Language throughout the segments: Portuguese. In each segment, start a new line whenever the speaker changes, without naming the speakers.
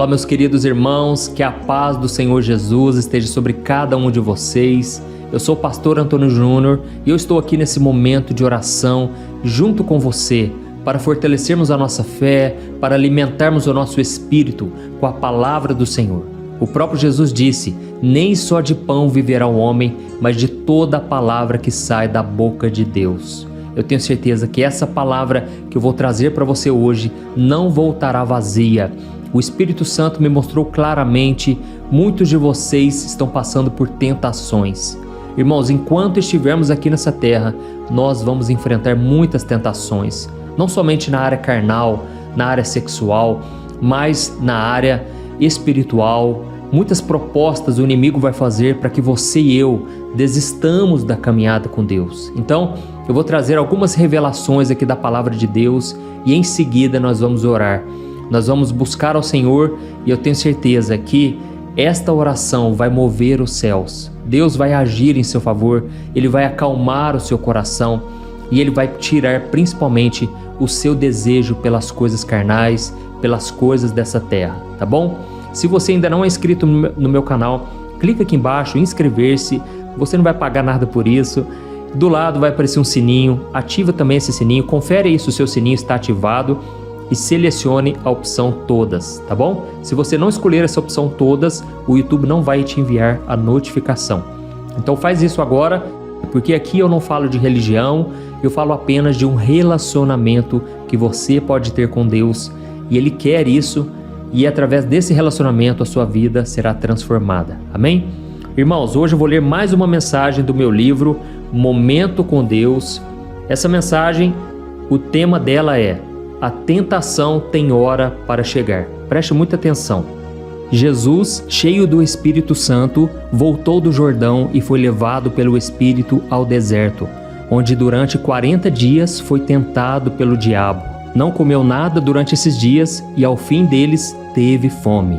meus queridos irmãos, que a paz do Senhor Jesus esteja sobre cada um de vocês. Eu sou o pastor Antônio Júnior e eu estou aqui nesse momento de oração junto com você para fortalecermos a nossa fé, para alimentarmos o nosso espírito com a palavra do Senhor. O próprio Jesus disse: nem só de pão viverá o homem, mas de toda a palavra que sai da boca de Deus. Eu tenho certeza que essa palavra que eu vou trazer para você hoje não voltará vazia. O Espírito Santo me mostrou claramente, muitos de vocês estão passando por tentações. Irmãos, enquanto estivermos aqui nessa terra, nós vamos enfrentar muitas tentações, não somente na área carnal, na área sexual, mas na área espiritual. Muitas propostas o inimigo vai fazer para que você e eu desistamos da caminhada com Deus. Então, eu vou trazer algumas revelações aqui da palavra de Deus e em seguida nós vamos orar. Nós vamos buscar ao Senhor e eu tenho certeza que esta oração vai mover os céus. Deus vai agir em seu favor, Ele vai acalmar o seu coração e Ele vai tirar principalmente o seu desejo pelas coisas carnais, pelas coisas dessa terra, tá bom? Se você ainda não é inscrito no meu canal, clica aqui embaixo em inscrever-se, você não vai pagar nada por isso. Do lado vai aparecer um sininho, ativa também esse sininho, confere aí se o seu sininho está ativado e selecione a opção todas, tá bom? Se você não escolher essa opção todas, o YouTube não vai te enviar a notificação. Então faz isso agora, porque aqui eu não falo de religião, eu falo apenas de um relacionamento que você pode ter com Deus e Ele quer isso. E através desse relacionamento a sua vida será transformada. Amém? Irmãos, hoje eu vou ler mais uma mensagem do meu livro Momento com Deus. Essa mensagem, o tema dela é: a tentação tem hora para chegar. Preste muita atenção. Jesus, cheio do Espírito Santo, voltou do Jordão e foi levado pelo Espírito ao deserto, onde durante 40 dias foi tentado pelo diabo. Não comeu nada durante esses dias e ao fim deles teve fome.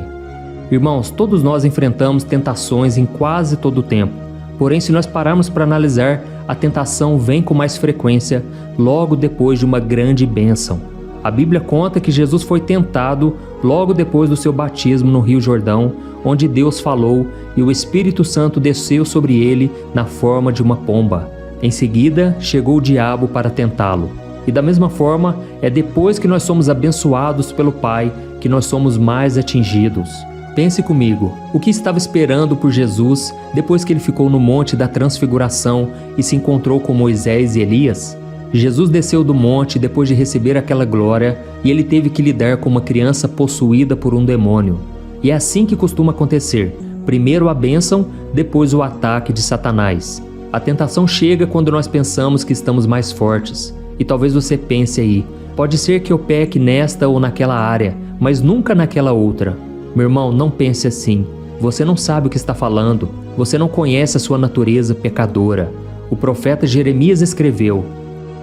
Irmãos, todos nós enfrentamos tentações em quase todo o tempo. Porém, se nós pararmos para analisar, a tentação vem com mais frequência logo depois de uma grande bênção. A Bíblia conta que Jesus foi tentado logo depois do seu batismo no Rio Jordão, onde Deus falou e o Espírito Santo desceu sobre ele na forma de uma pomba. Em seguida, chegou o diabo para tentá-lo. E da mesma forma, é depois que nós somos abençoados pelo Pai que nós somos mais atingidos. Pense comigo, o que estava esperando por Jesus depois que ele ficou no Monte da Transfiguração e se encontrou com Moisés e Elias? Jesus desceu do monte depois de receber aquela glória e ele teve que lidar com uma criança possuída por um demônio. E é assim que costuma acontecer: primeiro a bênção, depois o ataque de Satanás. A tentação chega quando nós pensamos que estamos mais fortes. E talvez você pense aí: pode ser que eu peque nesta ou naquela área, mas nunca naquela outra. Meu irmão, não pense assim. Você não sabe o que está falando. Você não conhece a sua natureza pecadora. O profeta Jeremias escreveu: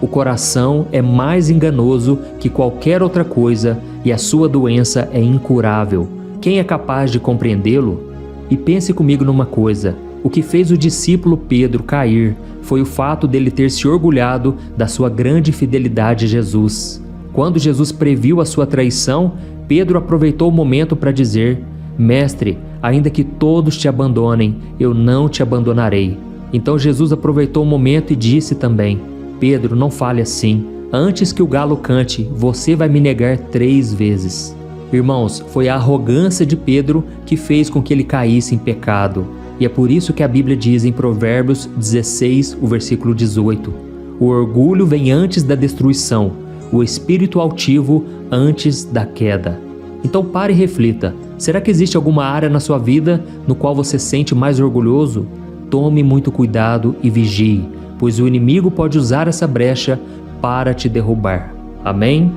o coração é mais enganoso que qualquer outra coisa e a sua doença é incurável. Quem é capaz de compreendê-lo? E pense comigo numa coisa: o que fez o discípulo Pedro cair foi o fato dele ter se orgulhado da sua grande fidelidade a Jesus. Quando Jesus previu a sua traição, Pedro aproveitou o momento para dizer: Mestre, ainda que todos te abandonem, eu não te abandonarei. Então Jesus aproveitou o momento e disse também: Pedro, não fale assim. Antes que o galo cante, você vai me negar 3 vezes. Irmãos, foi a arrogância de Pedro que fez com que ele caísse em pecado. E é por isso que a Bíblia diz em Provérbios 16, o versículo 18: o orgulho vem antes da destruição, o espírito altivo antes da queda. Então pare e reflita: será que existe alguma área na sua vida no qual você se sente mais orgulhoso? Tome muito cuidado e vigie, pois o inimigo pode usar essa brecha para te derrubar. Amém?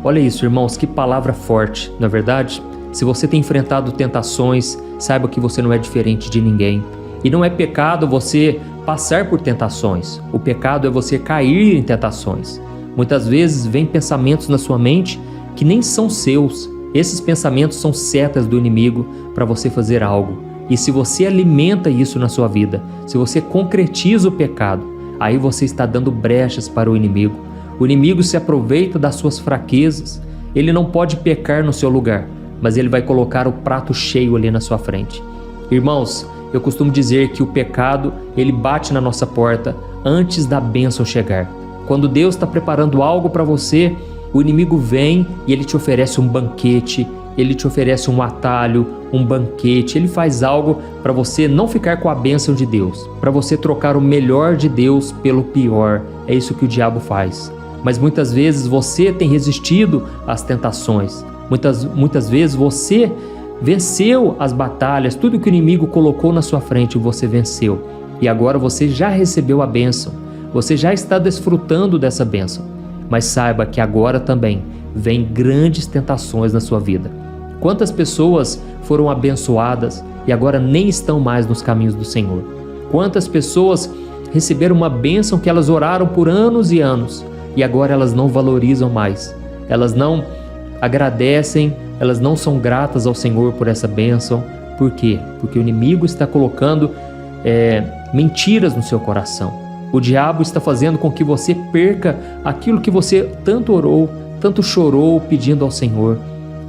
Olha isso, irmãos, que palavra forte, não é verdade? Se você tem enfrentado tentações, saiba que você não é diferente de ninguém. E não é pecado você passar por tentações. O pecado é você cair em tentações. Muitas vezes vem pensamentos na sua mente que nem são seus. Esses pensamentos são setas do inimigo para você fazer algo. E se você alimenta isso na sua vida, se você concretiza o pecado, aí você está dando brechas para o inimigo. O inimigo se aproveita das suas fraquezas. Ele não pode pecar no seu lugar, mas ele vai colocar o prato cheio ali na sua frente. Irmãos, eu costumo dizer que o pecado, ele bate na nossa porta antes da bênção chegar. Quando Deus está preparando algo para você, o inimigo vem e ele te oferece um banquete, ele te oferece um atalho, um banquete, ele faz algo para você não ficar com a bênção de Deus, para você trocar o melhor de Deus pelo pior. É isso que o diabo faz. Mas muitas vezes você tem resistido às tentações, muitas vezes você venceu as batalhas, tudo que o inimigo colocou na sua frente você venceu. E agora você já recebeu a bênção, você já está desfrutando dessa bênção. Mas saiba que agora também vem grandes tentações na sua vida. Quantas pessoas foram abençoadas e agora nem estão mais nos caminhos do Senhor? Quantas pessoas receberam uma bênção que elas oraram por anos e anos e agora elas não valorizam mais, elas não agradecem, elas não são gratas ao Senhor por essa bênção. Por quê? Porque o inimigo está colocando mentiras no seu coração. O diabo está fazendo com que você perca aquilo que você tanto orou, tanto chorou pedindo ao Senhor.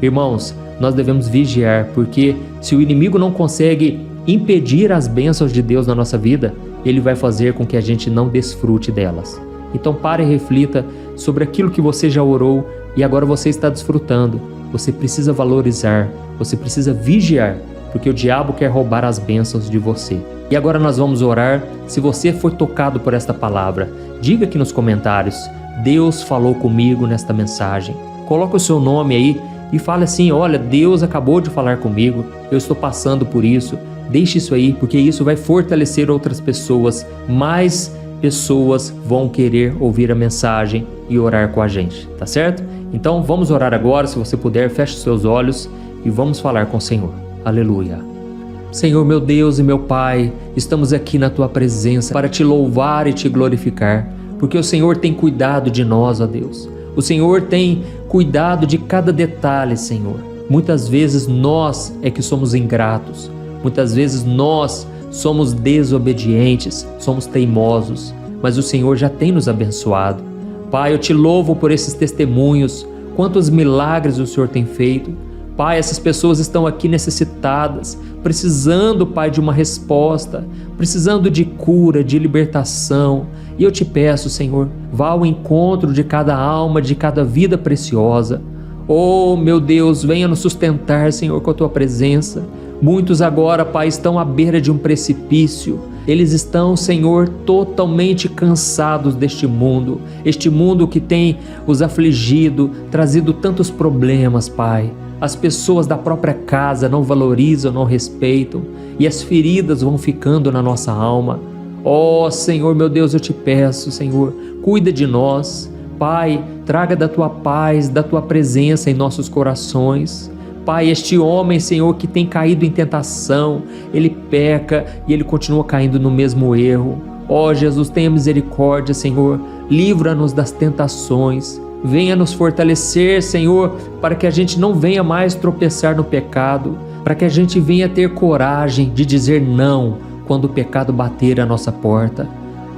Irmãos, nós devemos vigiar, porque se o inimigo não consegue impedir as bênçãos de Deus na nossa vida, ele vai fazer com que a gente não desfrute delas. Então pare e reflita sobre aquilo que você já orou e agora você está desfrutando. Você precisa valorizar, você precisa vigiar, porque o diabo quer roubar as bênçãos de você. E agora nós vamos orar. Se você foi tocado por esta palavra, diga aqui nos comentários: Deus falou comigo nesta mensagem. Coloque o seu nome aí e fale assim: olha, Deus acabou de falar comigo, eu estou passando por isso. Deixe isso aí, porque isso vai fortalecer outras pessoas. Mais pessoas vão querer ouvir a mensagem e orar com a gente, tá certo? Então vamos orar agora. Se você puder, feche os seus olhos e vamos falar com o Senhor. Aleluia. Senhor, meu Deus e meu Pai, estamos aqui na Tua presença para Te louvar e Te glorificar, porque o Senhor tem cuidado de nós, ó Deus. O Senhor tem cuidado de cada detalhe, Senhor. Muitas vezes nós é que somos ingratos, muitas vezes nós somos desobedientes, somos teimosos, mas o Senhor já tem nos abençoado. Pai, eu Te louvo por esses testemunhos, quantos milagres o Senhor tem feito. Pai, essas pessoas estão aqui necessitadas, precisando, Pai, de uma resposta, precisando de cura, de libertação. E eu Te peço, Senhor, vá ao encontro de cada alma, de cada vida preciosa. Oh, meu Deus, venha nos sustentar, Senhor, com a Tua presença. Muitos agora, Pai, estão à beira de um precipício. Eles estão, Senhor, totalmente cansados deste mundo. Este mundo que tem os afligido, trazido tantos problemas, Pai. As pessoas da própria casa não valorizam, não respeitam, e as feridas vão ficando na nossa alma. Oh, Senhor, meu Deus, eu Te peço, Senhor, cuida de nós. Pai, traga da Tua paz, da Tua presença em nossos corações. Pai, este homem, Senhor, que tem caído em tentação, ele peca e ele continua caindo no mesmo erro. Oh, Jesus, tenha misericórdia, Senhor, livra-nos das tentações. Venha nos fortalecer, Senhor, para que a gente não venha mais tropeçar no pecado, para que a gente venha ter coragem de dizer não quando o pecado bater à nossa porta.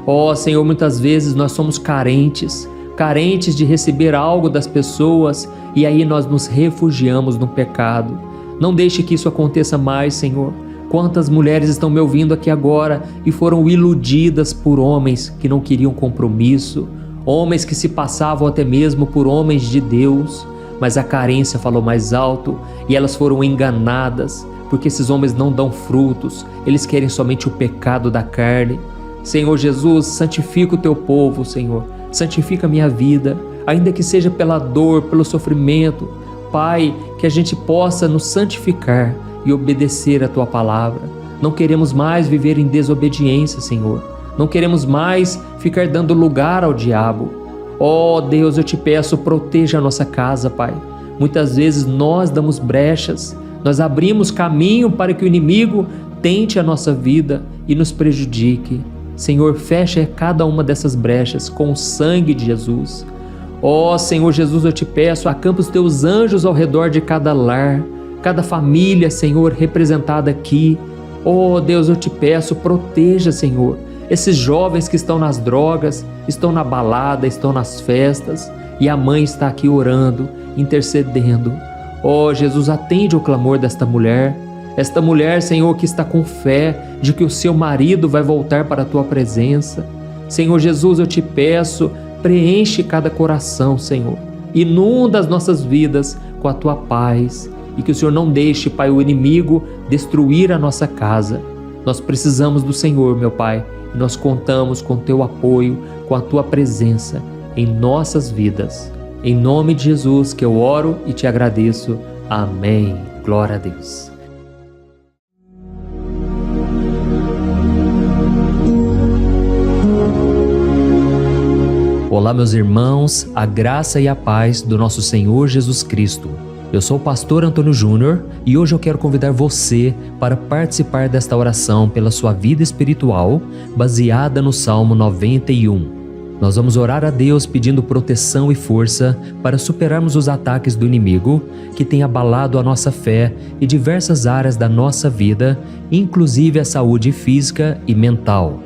Oh, Senhor, muitas vezes nós somos carentes de receber algo das pessoas e aí nós nos refugiamos no pecado. Não deixe que isso aconteça mais, Senhor. Quantas mulheres estão me ouvindo aqui agora e foram iludidas por homens que não queriam compromisso, homens que se passavam até mesmo por homens de Deus, mas a carência falou mais alto e elas foram enganadas, porque esses homens não dão frutos, eles querem somente o pecado da carne. Senhor Jesus, santifica o Teu povo, Senhor, santifica a minha vida, ainda que seja pela dor, pelo sofrimento. Pai, que a gente possa nos santificar e obedecer a Tua palavra. Não queremos mais viver em desobediência, Senhor. Não queremos mais ficar dando lugar ao diabo. Oh Deus, eu Te peço, proteja a nossa casa, Pai. Muitas vezes nós damos brechas, nós abrimos caminho para que o inimigo tente a nossa vida e nos prejudique. Senhor, fecha cada uma dessas brechas com o sangue de Jesus. Oh Senhor Jesus, eu Te peço, acampa os Teus anjos ao redor de cada lar, cada família, Senhor, representada aqui. Oh Deus, eu Te peço, proteja, Senhor, esses jovens que estão nas drogas, estão na balada, estão nas festas, e a mãe está aqui orando, intercedendo. Ó Jesus, atende o clamor desta mulher. Esta mulher, Senhor, que está com fé de que o seu marido vai voltar para a tua presença. Senhor Jesus, eu te peço, preenche cada coração, Senhor. Inunda as nossas vidas com a tua paz e que o Senhor não deixe, Pai, o inimigo destruir a nossa casa. Nós precisamos do Senhor, meu Pai, e nós contamos com o teu apoio, com a tua presença em nossas vidas. Em nome de Jesus que eu oro e te agradeço. Amém. Glória a Deus. Olá, meus irmãos, a graça e a paz do nosso Senhor Jesus Cristo. Eu sou o pastor Antônio Júnior e hoje eu quero convidar você para participar desta oração pela sua vida espiritual, baseada no Salmo 91. Nós vamos orar a Deus pedindo proteção e força para superarmos os ataques do inimigo que tem abalado a nossa fé e diversas áreas da nossa vida, inclusive a saúde física e mental.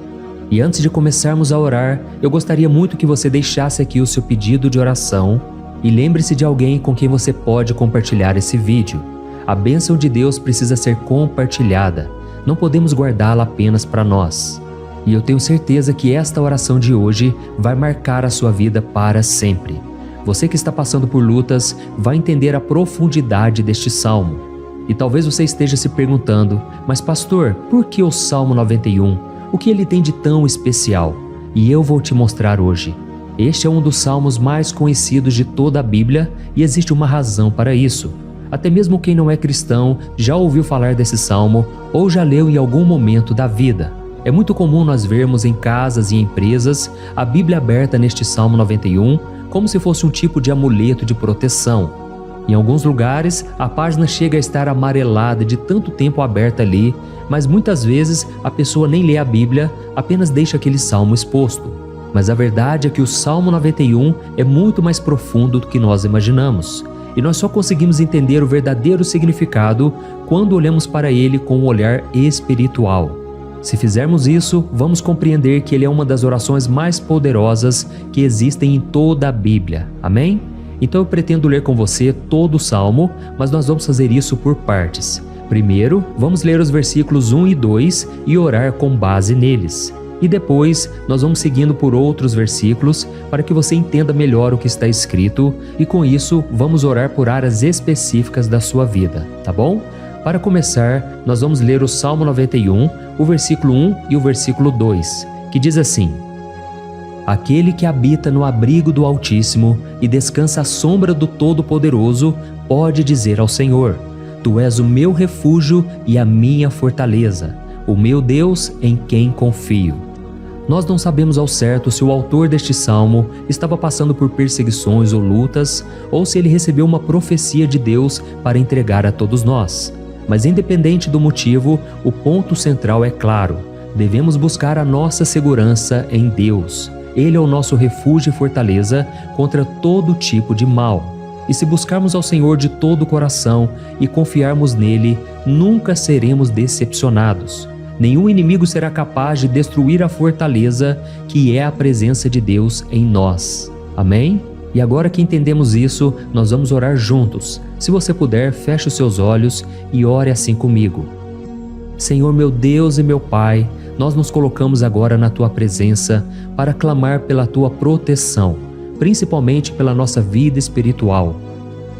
E antes de começarmos a orar, eu gostaria muito que você deixasse aqui o seu pedido de oração e lembre-se de alguém com quem você pode compartilhar esse vídeo. A bênção de Deus precisa ser compartilhada, não podemos guardá-la apenas para nós. E eu tenho certeza que esta oração de hoje vai marcar a sua vida para sempre. Você que está passando por lutas vai entender a profundidade deste salmo. E talvez você esteja se perguntando, mas pastor, por que o Salmo 91? O que ele tem de tão especial? E eu vou te mostrar hoje. Este é um dos salmos mais conhecidos de toda a Bíblia e existe uma razão para isso. Até mesmo quem não é cristão já ouviu falar desse salmo ou já leu em algum momento da vida. É muito comum nós vermos em casas e empresas a Bíblia aberta neste Salmo 91 como se fosse um tipo de amuleto de proteção. Em alguns lugares, a página chega a estar amarelada de tanto tempo aberta ali, mas muitas vezes a pessoa nem lê a Bíblia, apenas deixa aquele salmo exposto. Mas a verdade é que o Salmo 91 é muito mais profundo do que nós imaginamos. E nós só conseguimos entender o verdadeiro significado quando olhamos para ele com um olhar espiritual. Se fizermos isso, vamos compreender que ele é uma das orações mais poderosas que existem em toda a Bíblia. Amém? Então eu pretendo ler com você todo o Salmo, mas nós vamos fazer isso por partes. Primeiro, vamos ler os versículos 1 e 2 e orar com base neles. E depois, nós vamos seguindo por outros versículos para que você entenda melhor o que está escrito e com isso, vamos orar por áreas específicas da sua vida, tá bom? Para começar, nós vamos ler o Salmo 91, o versículo 1 e o versículo 2, que diz assim: Aquele que habita no abrigo do Altíssimo e descansa à sombra do Todo-Poderoso pode dizer ao Senhor: Tu és o meu refúgio e a minha fortaleza, o meu Deus em quem confio. Nós não sabemos ao certo se o autor deste salmo estava passando por perseguições ou lutas, ou se ele recebeu uma profecia de Deus para entregar a todos nós. Mas independente do motivo, o ponto central é claro: devemos buscar a nossa segurança em Deus. Ele é o nosso refúgio e fortaleza contra todo tipo de mal. E se buscarmos ao Senhor de todo o coração e confiarmos nele, nunca seremos decepcionados. Nenhum inimigo será capaz de destruir a fortaleza que é a presença de Deus em nós. Amém? E agora que entendemos isso, nós vamos orar juntos. Se você puder, feche os seus olhos e ore assim comigo. Senhor meu Deus e meu Pai, nós nos colocamos agora na Tua presença para clamar pela Tua proteção, principalmente pela nossa vida espiritual.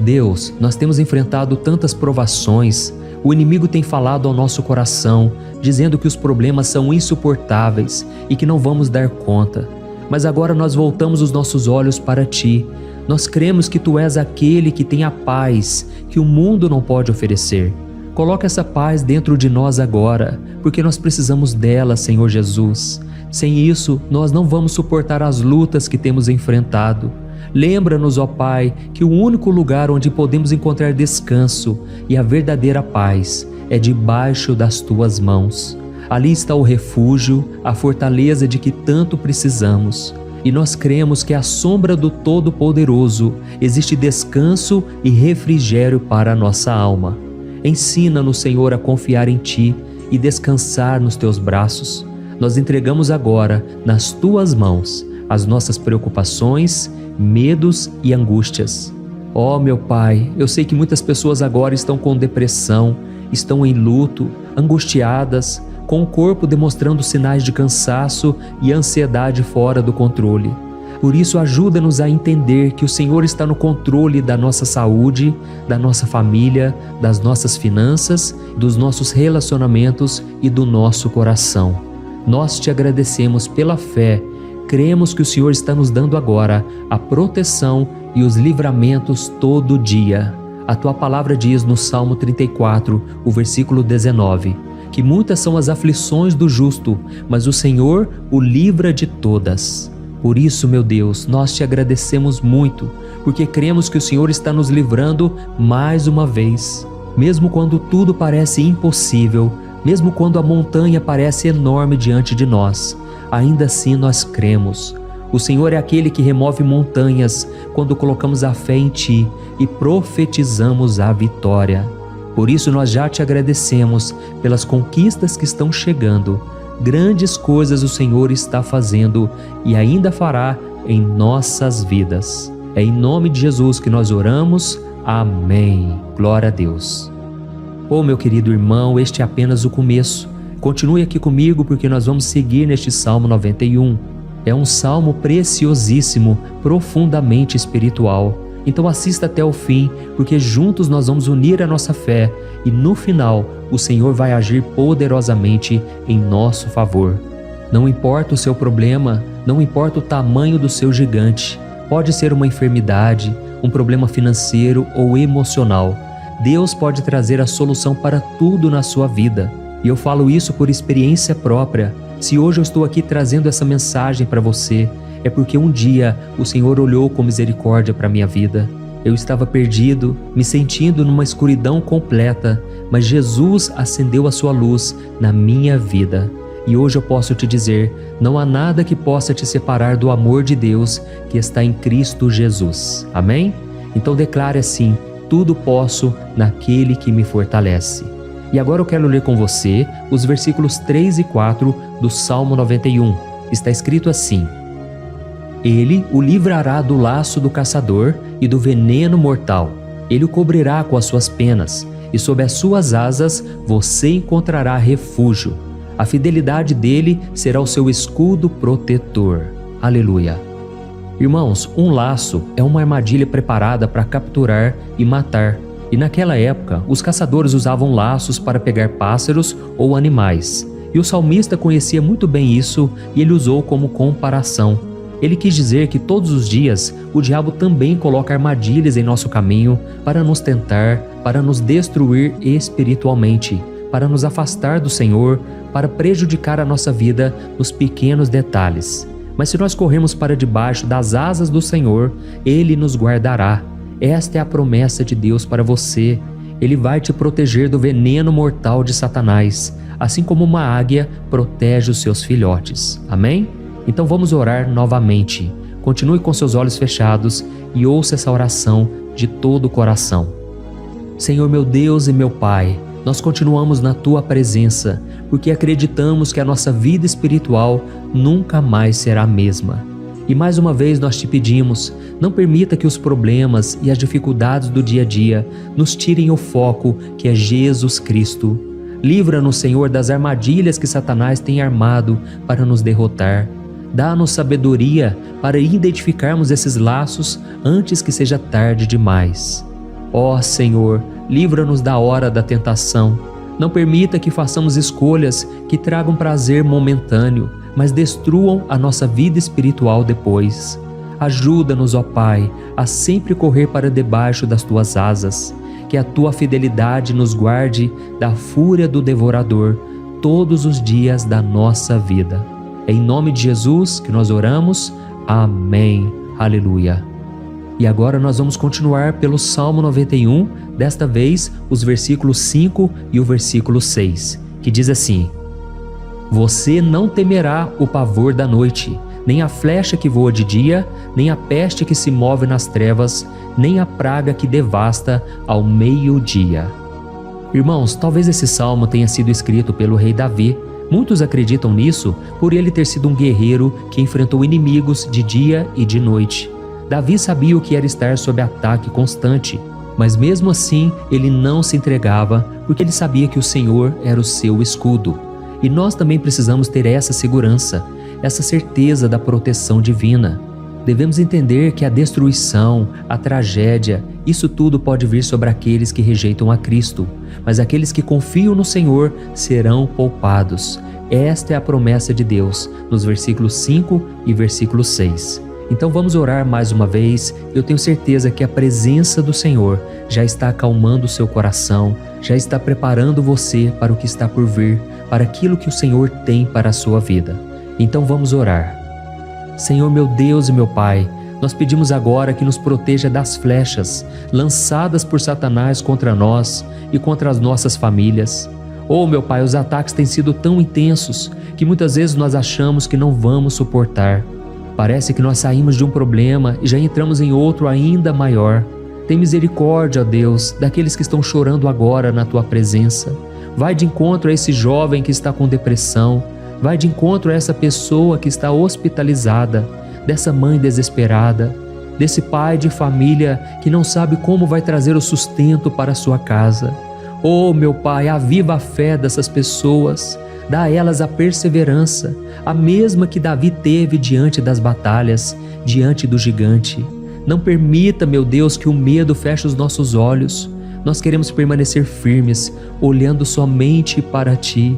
Deus, nós temos enfrentado tantas provações, o inimigo tem falado ao nosso coração, dizendo que os problemas são insuportáveis e que não vamos dar conta. Mas agora nós voltamos os nossos olhos para Ti. Nós cremos que Tu és aquele que tem a paz que o mundo não pode oferecer. Coloca essa paz dentro de nós agora, porque nós precisamos dela, Senhor Jesus. Sem isso, nós não vamos suportar as lutas que temos enfrentado. Lembra-nos, ó Pai, que o único lugar onde podemos encontrar descanso e a verdadeira paz é debaixo das Tuas mãos. Ali está o refúgio, a fortaleza de que tanto precisamos. E nós cremos que à sombra do Todo-Poderoso existe descanso e refrigério para a nossa alma. Ensina-nos, Senhor, a confiar em Ti e descansar nos Teus braços. Nós entregamos agora, nas Tuas mãos, as nossas preocupações, medos e angústias. Ó meu Pai, eu sei que muitas pessoas agora estão com depressão, estão em luto, angustiadas, com o corpo demonstrando sinais de cansaço e ansiedade fora do controle. Por isso, ajuda-nos a entender que o Senhor está no controle da nossa saúde, da nossa família, das nossas finanças, dos nossos relacionamentos e do nosso coração. Nós te agradecemos pela fé. Cremos que o Senhor está nos dando agora a proteção e os livramentos todo dia. A tua palavra diz no Salmo 34, o versículo 19, que muitas são as aflições do justo, mas o Senhor o livra de todas. Por isso, meu Deus, nós te agradecemos muito, porque cremos que o Senhor está nos livrando mais uma vez. Mesmo quando tudo parece impossível, mesmo quando a montanha parece enorme diante de nós, ainda assim nós cremos. O Senhor é aquele que remove montanhas quando colocamos a fé em Ti e profetizamos a vitória. Por isso nós já te agradecemos pelas conquistas que estão chegando. Grandes coisas o Senhor está fazendo e ainda fará em nossas vidas. É em nome de Jesus que nós oramos. Amém. Glória a Deus. Oh, meu querido irmão, este é apenas o começo. Continue aqui comigo porque nós vamos seguir neste Salmo 91. É um salmo preciosíssimo, profundamente espiritual. Então assista até o fim, porque juntos nós vamos unir a nossa fé e no final o Senhor vai agir poderosamente em nosso favor. Não importa o seu problema, não importa o tamanho do seu gigante, pode ser uma enfermidade, um problema financeiro ou emocional. Deus pode trazer a solução para tudo na sua vida. E eu falo isso por experiência própria. Se hoje eu estou aqui trazendo essa mensagem para você, é porque um dia o Senhor olhou com misericórdia para a minha vida. Eu estava perdido, me sentindo numa escuridão completa, mas Jesus acendeu a sua luz na minha vida. E hoje eu posso te dizer, não há nada que possa te separar do amor de Deus que está em Cristo Jesus. Amém? Então declare assim: tudo posso naquele que me fortalece. E agora eu quero ler com você os versículos 3 e 4 do Salmo 91. Está escrito assim: Ele o livrará do laço do caçador e do veneno mortal. Ele o cobrirá com as suas penas, e sob as suas asas você encontrará refúgio. A fidelidade dele será o seu escudo protetor. Aleluia. Irmãos, um laço é uma armadilha preparada para capturar e matar. E naquela época, os caçadores usavam laços para pegar pássaros ou animais. E o salmista conhecia muito bem isso e ele usou como comparação. Ele quis dizer que todos os dias o diabo também coloca armadilhas em nosso caminho para nos tentar, para nos destruir espiritualmente, para nos afastar do Senhor, para prejudicar a nossa vida nos pequenos detalhes. Mas se nós corrermos para debaixo das asas do Senhor, Ele nos guardará. Esta é a promessa de Deus para você. Ele vai te proteger do veneno mortal de Satanás, assim como uma águia protege os seus filhotes. Amém? Então vamos orar novamente. Continue com seus olhos fechados e ouça essa oração de todo o coração. Senhor meu Deus e meu Pai, nós continuamos na Tua presença, porque acreditamos que a nossa vida espiritual nunca mais será a mesma. E mais uma vez nós te pedimos, não permita que os problemas e as dificuldades do dia a dia nos tirem o foco que é Jesus Cristo. Livra-nos, Senhor, das armadilhas que Satanás tem armado para nos derrotar. Dá-nos sabedoria para identificarmos esses laços antes que seja tarde demais. Ó Senhor, livra-nos da hora da tentação. Não permita que façamos escolhas que tragam prazer momentâneo, mas destruam a nossa vida espiritual depois. Ajuda-nos, ó Pai, a sempre correr para debaixo das Tuas asas, que a Tua fidelidade nos guarde da fúria do devorador todos os dias da nossa vida. É em nome de Jesus que nós oramos. Amém. Aleluia. E agora nós vamos continuar pelo Salmo 91, desta vez os versículos 5 e o versículo 6, que diz assim: Você não temerá o pavor da noite, nem a flecha que voa de dia, nem a peste que se move nas trevas, nem a praga que devasta ao meio-dia. Irmãos, talvez esse salmo tenha sido escrito pelo rei Davi. Muitos acreditam nisso por ele ter sido um guerreiro que enfrentou inimigos de dia e de noite. Davi sabia o que era estar sob ataque constante, mas mesmo assim ele não se entregava, porque ele sabia que o Senhor era o seu escudo. E nós também precisamos ter essa segurança, essa certeza da proteção divina. Devemos entender que a destruição, a tragédia, isso tudo pode vir sobre aqueles que rejeitam a Cristo, mas aqueles que confiam no Senhor serão poupados. Esta é a promessa de Deus, nos versículos 5 e versículo 6. Então vamos orar mais uma vez. Eu tenho certeza que a presença do Senhor já está acalmando o seu coração, já está preparando você para o que está por vir, para aquilo que o Senhor tem para a sua vida. Então vamos orar. Senhor meu Deus e meu Pai, nós pedimos agora que nos proteja das flechas lançadas por Satanás contra nós e contra as nossas famílias. Oh meu Pai, os ataques têm sido tão intensos que muitas vezes nós achamos que não vamos suportar. Parece que nós saímos de um problema e já entramos em outro ainda maior. Tem misericórdia, ó Deus, daqueles que estão chorando agora na Tua presença. Vai de encontro a esse jovem que está com depressão. Vai de encontro a essa pessoa que está hospitalizada, dessa mãe desesperada, desse pai de família que não sabe como vai trazer o sustento para a sua casa. Oh, meu Pai, aviva a fé dessas pessoas, dá a elas a perseverança, a mesma que Davi teve diante das batalhas, diante do gigante. Não permita, meu Deus, que o medo feche os nossos olhos. Nós queremos permanecer firmes, olhando somente para Ti.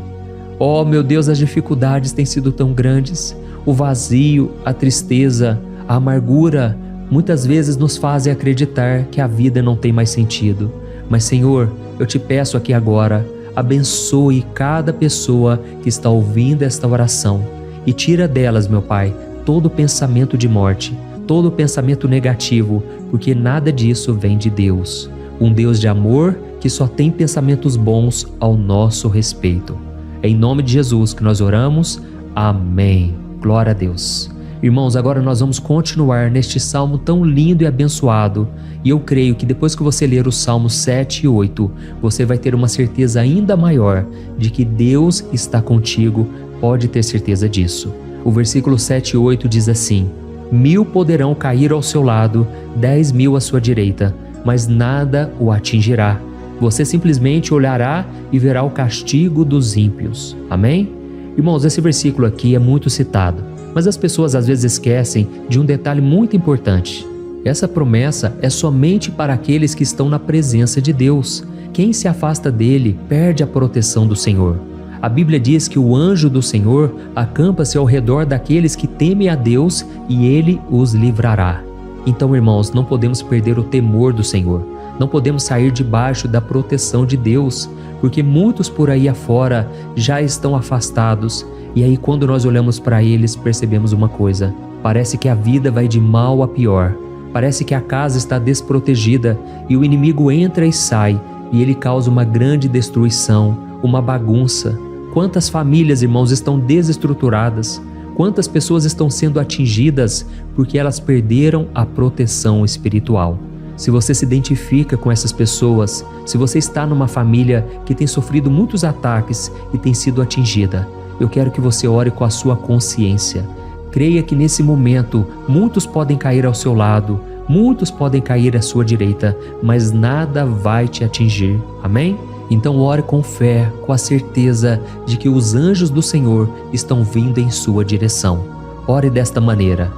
Oh, meu Deus, as dificuldades têm sido tão grandes. O vazio, a tristeza, a amargura, muitas vezes nos fazem acreditar que a vida não tem mais sentido. Mas, Senhor, eu te peço aqui agora, abençoe cada pessoa que está ouvindo esta oração e tira delas, meu Pai, todo pensamento de morte, todo pensamento negativo, porque nada disso vem de Deus. Um Deus de amor que só tem pensamentos bons ao nosso respeito. É em nome de Jesus que nós oramos. Amém. Glória a Deus. Irmãos, agora nós vamos continuar neste salmo tão lindo e abençoado. E eu creio que depois que você ler os salmos 7 e 8, você vai ter uma certeza ainda maior de que Deus está contigo. Pode ter certeza disso. O versículo 7 e 8 diz assim: 1000 poderão cair ao seu lado, 10.000 à sua direita, mas nada o atingirá. Você simplesmente olhará e verá o castigo dos ímpios. Amém? Irmãos, esse versículo aqui é muito citado, mas as pessoas às vezes esquecem de um detalhe muito importante. Essa promessa é somente para aqueles que estão na presença de Deus. Quem se afasta dele perde a proteção do Senhor. A Bíblia diz que o anjo do Senhor acampa-se ao redor daqueles que temem a Deus e ele os livrará. Então, irmãos, não podemos perder o temor do Senhor. Não podemos sair debaixo da proteção de Deus, porque muitos por aí afora já estão afastados. E aí, quando nós olhamos para eles, percebemos uma coisa: parece que a vida vai de mal a pior. Parece que a casa está desprotegida e o inimigo entra e sai, e ele causa uma grande destruição, uma bagunça. Quantas famílias, irmãos, estão desestruturadas? Quantas pessoas estão sendo atingidas porque elas perderam a proteção espiritual? Se você se identifica com essas pessoas, se você está numa família que tem sofrido muitos ataques e tem sido atingida, eu quero que você ore com a sua consciência. Creia que nesse momento muitos podem cair ao seu lado, muitos podem cair à sua direita, mas nada vai te atingir. Amém? Então ore com fé, com a certeza de que os anjos do Senhor estão vindo em sua direção. Ore desta maneira: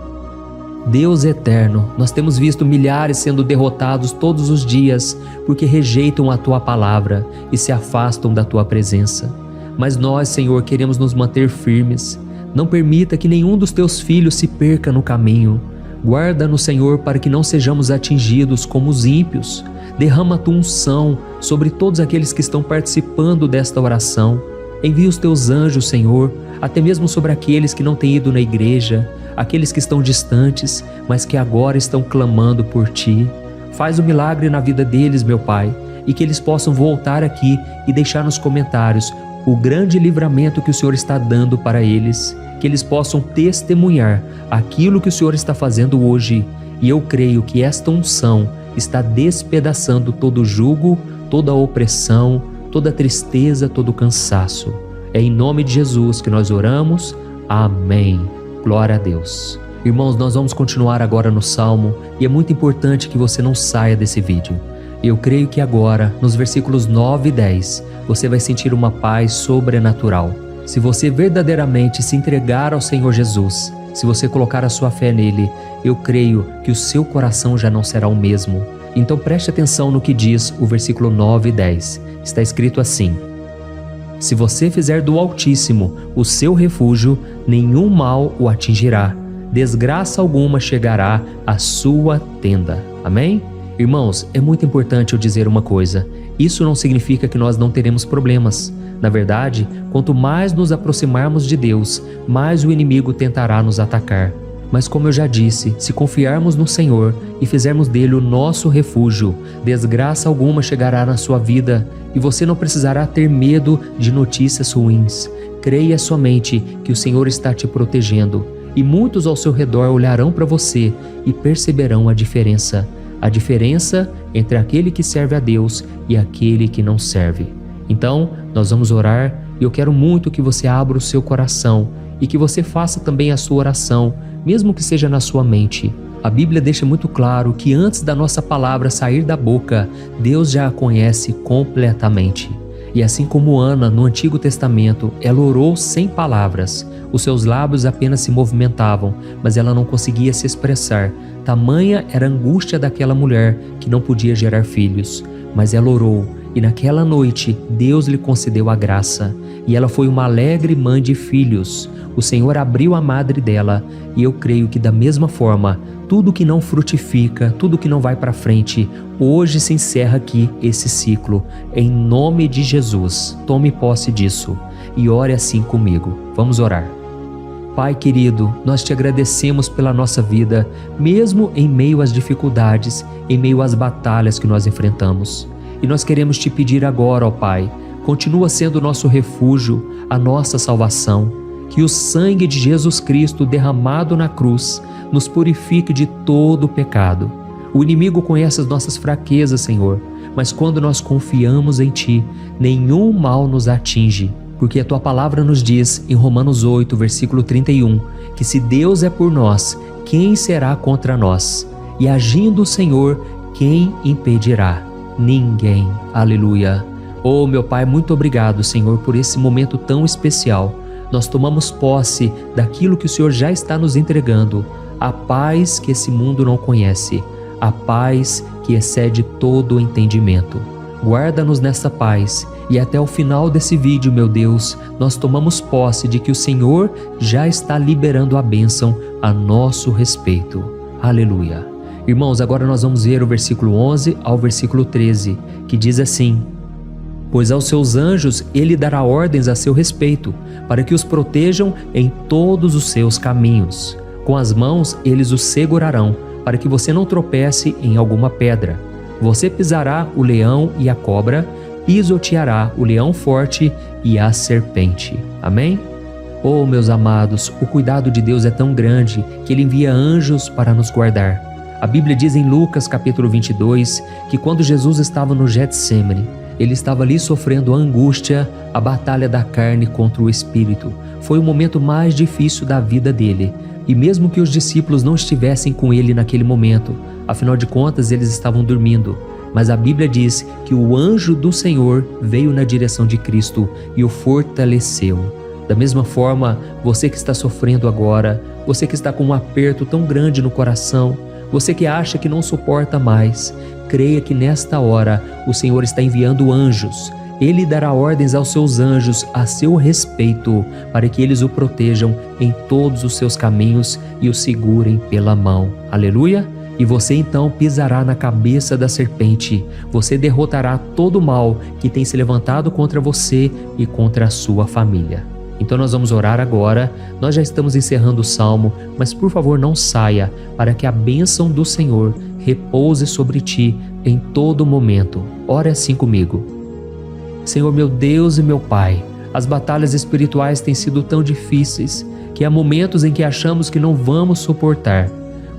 Deus eterno, nós temos visto milhares sendo derrotados todos os dias porque rejeitam a Tua palavra e se afastam da Tua presença. Mas nós, Senhor, queremos nos manter firmes. Não permita que nenhum dos Teus filhos se perca no caminho. Guarda-nos, Senhor, para que não sejamos atingidos como os ímpios. Derrama a Tua unção sobre todos aqueles que estão participando desta oração. Envia os Teus anjos, Senhor, até mesmo sobre aqueles que não têm ido na igreja, aqueles que estão distantes, mas que agora estão clamando por Ti. Faz um milagre na vida deles, meu Pai, e que eles possam voltar aqui e deixar nos comentários o grande livramento que o Senhor está dando para eles, que eles possam testemunhar aquilo que o Senhor está fazendo hoje. E eu creio que esta unção está despedaçando todo jugo, toda opressão, toda tristeza, todo cansaço. É em nome de Jesus que nós oramos. Amém. Glória a Deus. Irmãos, nós vamos continuar agora no Salmo e é muito importante que você não saia desse vídeo. Eu creio que agora, nos versículos 9 e 10, você vai sentir uma paz sobrenatural. Se você verdadeiramente se entregar ao Senhor Jesus, se você colocar a sua fé nele, eu creio que o seu coração já não será o mesmo. Então preste atenção no que diz o versículo 9 e 10. Está escrito assim: se você fizer do Altíssimo o seu refúgio, nenhum mal o atingirá, desgraça alguma chegará à sua tenda. Amém? Irmãos, é muito importante eu dizer uma coisa. Isso não significa que nós não teremos problemas. Na verdade, quanto mais nos aproximarmos de Deus, mais o inimigo tentará nos atacar. Mas como eu já disse, se confiarmos no Senhor e fizermos dele o nosso refúgio, desgraça alguma chegará na sua vida e você não precisará ter medo de notícias ruins. Creia somente que o Senhor está te protegendo e muitos ao seu redor olharão para você e perceberão a diferença entre aquele que serve a Deus e aquele que não serve. Então, nós vamos orar e eu quero muito que você abra o seu coração e que você faça também a sua oração, mesmo que seja na sua mente. A Bíblia deixa muito claro que antes da nossa palavra sair da boca, Deus já a conhece completamente. E assim como Ana, no Antigo Testamento, ela orou sem palavras. Os seus lábios apenas se movimentavam, mas ela não conseguia se expressar. Tamanha era a angústia daquela mulher que não podia gerar filhos. Mas ela orou, e naquela noite Deus lhe concedeu a graça. E ela foi uma alegre mãe de filhos. O Senhor abriu a madre dela, e eu creio que da mesma forma, tudo que não frutifica, tudo que não vai para frente, hoje se encerra aqui esse ciclo. Em nome de Jesus, tome posse disso e ore assim comigo. Vamos orar. Pai querido, nós te agradecemos pela nossa vida, mesmo em meio às dificuldades, em meio às batalhas que nós enfrentamos. E nós queremos te pedir agora, ó Pai, continua sendo o nosso refúgio, a nossa salvação. Que o sangue de Jesus Cristo derramado na cruz nos purifique de todo o pecado. O inimigo conhece as nossas fraquezas, Senhor, mas quando nós confiamos em Ti, nenhum mal nos atinge. Porque a Tua palavra nos diz, em Romanos 8, versículo 31, que se Deus é por nós, quem será contra nós? E agindo o Senhor, quem impedirá? Ninguém. Aleluia. Oh, meu Pai, muito obrigado, Senhor, por esse momento tão especial. Nós tomamos posse daquilo que o Senhor já está nos entregando, a paz que esse mundo não conhece, a paz que excede todo o entendimento. Guarda-nos nessa paz e até o final desse vídeo, meu Deus, nós tomamos posse de que o Senhor já está liberando a bênção a nosso respeito. Aleluia. Irmãos, agora nós vamos ver o versículo 11 ao versículo 13, que diz assim: pois aos seus anjos ele dará ordens a seu respeito, para que os protejam em todos os seus caminhos. Com as mãos eles os segurarão, para que você não tropece em alguma pedra. Você pisará o leão e a cobra, pisoteará o leão forte e a serpente. Amém? Oh, meus amados, o cuidado de Deus é tão grande que Ele envia anjos para nos guardar. A Bíblia diz em Lucas capítulo 22 que quando Jesus estava no Getsêmani, Ele estava ali sofrendo a angústia, a batalha da carne contra o espírito. Foi o momento mais difícil da vida dele. E mesmo que os discípulos não estivessem com ele naquele momento, afinal de contas eles estavam dormindo, mas a Bíblia diz que o anjo do Senhor veio na direção de Cristo e o fortaleceu. Da mesma forma, você que está sofrendo agora, você que está com um aperto tão grande no coração, você que acha que não suporta mais, creia que nesta hora o Senhor está enviando anjos. Ele dará ordens aos seus anjos a seu respeito, para que eles o protejam em todos os seus caminhos e o segurem pela mão. Aleluia! E você então pisará na cabeça da serpente. Você derrotará todo o mal que tem se levantado contra você e contra a sua família. Então nós vamos orar agora. Nós já estamos encerrando o Salmo, mas por favor não saia, para que a bênção do Senhor repouse sobre ti em todo momento. Ore assim comigo. Senhor, meu Deus e meu Pai, as batalhas espirituais têm sido tão difíceis que há momentos em que achamos que não vamos suportar.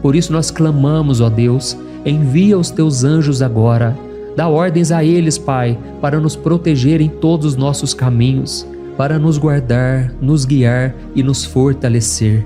Por isso nós clamamos, ó Deus, envia os teus anjos agora. Dá ordens a eles, Pai, para nos proteger em todos os nossos caminhos, para nos guardar, nos guiar e nos fortalecer.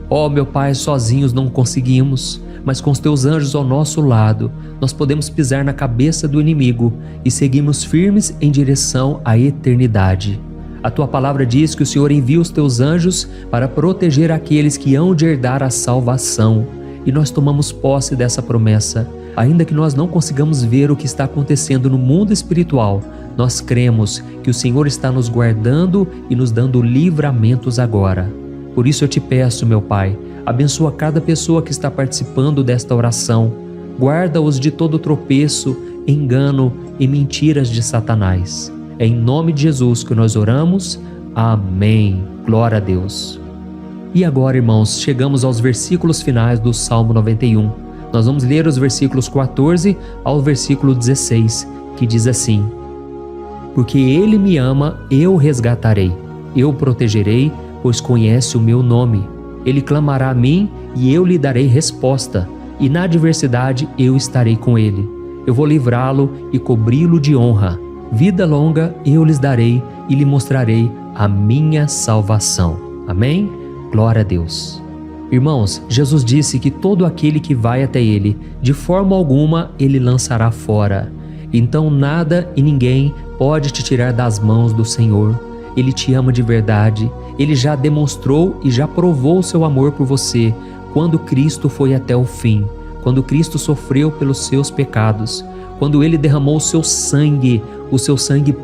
Ó meu Pai, sozinhos não conseguimos, mas com os teus anjos ao nosso lado, nós podemos pisar na cabeça do inimigo e seguirmos firmes em direção à eternidade. A tua palavra diz que o Senhor envia os teus anjos para proteger aqueles que hão de herdar a salvação. E nós tomamos posse dessa promessa. Ainda que nós não consigamos ver o que está acontecendo no mundo espiritual, nós cremos que o Senhor está nos guardando e nos dando livramentos agora. Por isso eu te peço, meu Pai, abençoa cada pessoa que está participando desta oração. Guarda-os de todo tropeço, engano e mentiras de Satanás. É em nome de Jesus que nós oramos. Amém. Glória a Deus. E agora, irmãos, chegamos aos versículos finais do Salmo 91. Nós vamos ler os versículos 14 ao versículo 16, que diz assim: Porque Ele me ama, eu o resgatarei, eu o protegerei, pois conhece o meu nome. Ele clamará a mim e eu lhe darei resposta, e na adversidade eu estarei com ele. Eu vou livrá-lo e cobri-lo de honra. Vida longa eu lhes darei e lhe mostrarei a minha salvação. Amém? Glória a Deus. Irmãos, Jesus disse que todo aquele que vai até ele, de forma alguma ele lançará fora. Então nada e ninguém pode te tirar das mãos do Senhor. Ele te ama de verdade. Ele já demonstrou e já provou o seu amor por você quando Cristo foi até o fim, quando Cristo sofreu pelos seus pecados, quando Ele derramou o seu sangue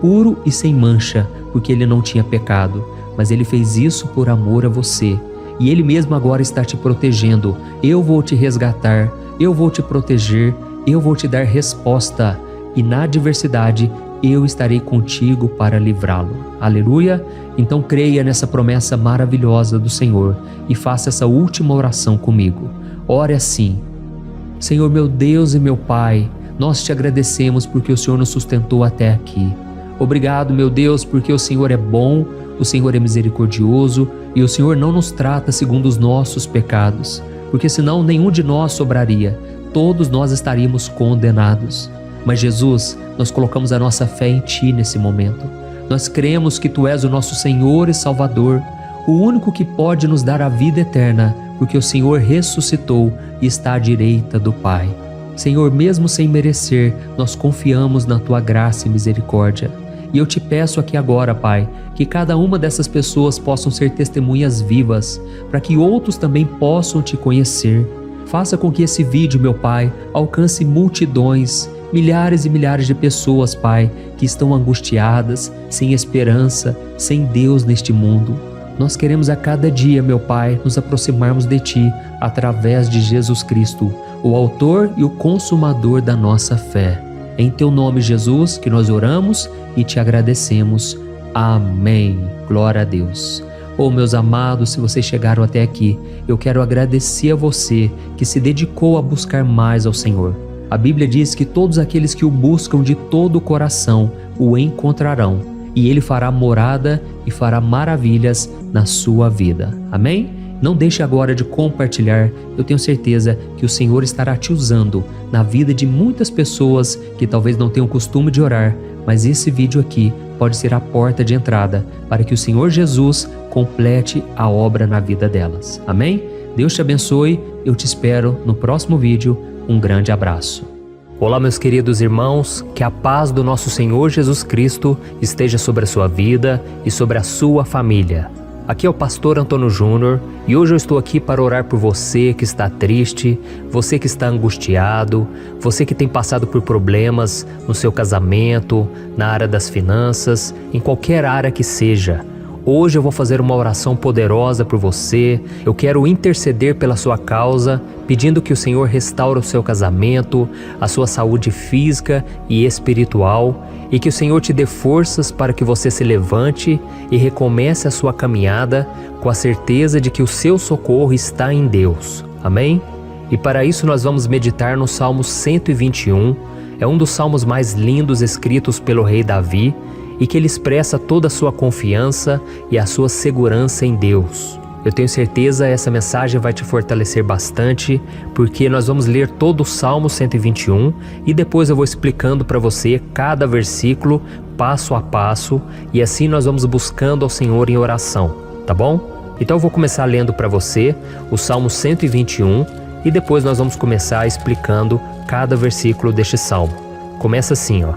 puro e sem mancha, porque Ele não tinha pecado, mas Ele fez isso por amor a você. E Ele mesmo agora está te protegendo. Eu vou te resgatar, eu vou te proteger, eu vou te dar resposta, e na adversidade eu estarei contigo para livrá-lo. Aleluia! Então creia nessa promessa maravilhosa do Senhor e faça essa última oração comigo. Ore assim: Senhor meu Deus e meu Pai, nós te agradecemos porque o Senhor nos sustentou até aqui. Obrigado, meu Deus, porque o Senhor é bom, o Senhor é misericordioso e o Senhor não nos trata segundo os nossos pecados, porque senão nenhum de nós sobraria, todos nós estaríamos condenados. Mas Jesus, nós colocamos a nossa fé em Ti nesse momento. Nós cremos que Tu és o nosso Senhor e Salvador, o único que pode nos dar a vida eterna, porque o Senhor ressuscitou e está à direita do Pai. Senhor, mesmo sem merecer, nós confiamos na Tua graça e misericórdia. E eu te peço aqui agora, Pai, que cada uma dessas pessoas possam ser testemunhas vivas, para que outros também possam Te conhecer. Faça com que esse vídeo, meu Pai, alcance multidões, milhares e milhares de pessoas, Pai, que estão angustiadas, sem esperança, sem Deus neste mundo. Nós queremos a cada dia, meu Pai, nos aproximarmos de Ti através de Jesus Cristo, o autor e o consumador da nossa fé. Em Teu nome, Jesus, que nós oramos e Te agradecemos. Amém. Glória a Deus. Oh, meus amados, se vocês chegaram até aqui, eu quero agradecer a você que se dedicou a buscar mais ao Senhor. A Bíblia diz que todos aqueles que o buscam de todo o coração o encontrarão, e Ele fará morada e fará maravilhas na sua vida. Amém? Não deixe agora de compartilhar. Eu tenho certeza que o Senhor estará te usando na vida de muitas pessoas que talvez não tenham costume de orar, mas esse vídeo aqui pode ser a porta de entrada para que o Senhor Jesus complete a obra na vida delas. Amém? Deus te abençoe. Eu te espero no próximo vídeo. Um grande abraço. Olá, meus queridos irmãos, que a paz do nosso Senhor Jesus Cristo esteja sobre a sua vida e sobre a sua família. Aqui é o pastor Antônio Júnior e hoje eu estou aqui para orar por você que está triste, você que está angustiado, você que tem passado por problemas no seu casamento, na área das finanças, em qualquer área que seja. Hoje eu vou fazer uma oração poderosa por você. Eu quero interceder pela sua causa, pedindo que o Senhor restaure o seu casamento, a sua saúde física e espiritual, e que o Senhor te dê forças para que você se levante e recomece a sua caminhada com a certeza de que o seu socorro está em Deus. Amém? E para isso nós vamos meditar no Salmo 121. É um dos salmos mais lindos escritos pelo rei Davi, e que ele expressa toda a sua confiança e a sua segurança em Deus. Eu tenho certeza essa mensagem vai te fortalecer bastante, porque nós vamos ler todo o Salmo 121 e depois eu vou explicando para você cada versículo, passo a passo, e assim nós vamos buscando ao Senhor em oração, tá bom? Então eu vou começar lendo para você o Salmo 121 e depois nós vamos começar explicando cada versículo deste salmo. Começa assim, ó.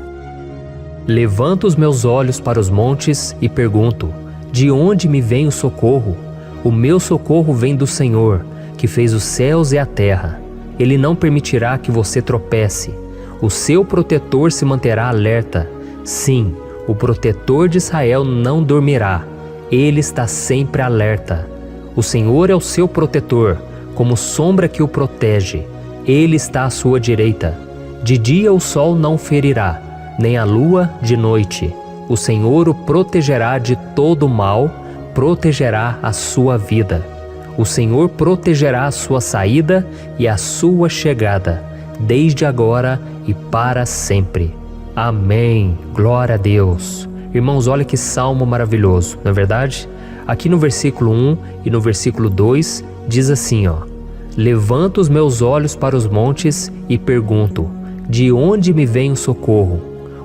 Levanto os meus olhos para os montes e pergunto: de onde me vem o socorro? O meu socorro vem do Senhor, que fez os céus e a terra. Ele não permitirá que você tropece. O seu protetor se manterá alerta. Sim, o protetor de Israel não dormirá. Ele está sempre alerta. O Senhor é o seu protetor, como sombra que o protege. Ele está à sua direita. De dia o sol não ferirá, nem a lua de noite. O Senhor o protegerá de todo mal, protegerá a sua vida. O Senhor protegerá a sua saída e a sua chegada, desde agora e para sempre. Amém. Glória a Deus. Irmãos, olha que salmo maravilhoso, não é verdade? Aqui no versículo 1 e no versículo 2 diz assim, ó: levanto os meus olhos para os montes e pergunto: de onde me vem o socorro?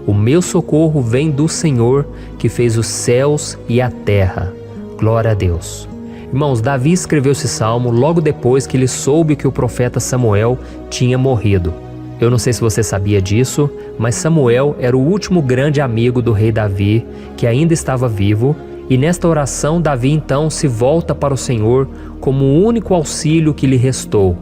O meu socorro vem do Senhor, que fez os céus e a terra. Glória a Deus. Irmãos, Davi escreveu esse salmo logo depois que ele soube que o profeta Samuel tinha morrido. Eu não sei se você sabia disso, mas Samuel era o último grande amigo do rei Davi, que ainda estava vivo, e nesta oração Davi então se volta para o Senhor como o único auxílio que lhe restou.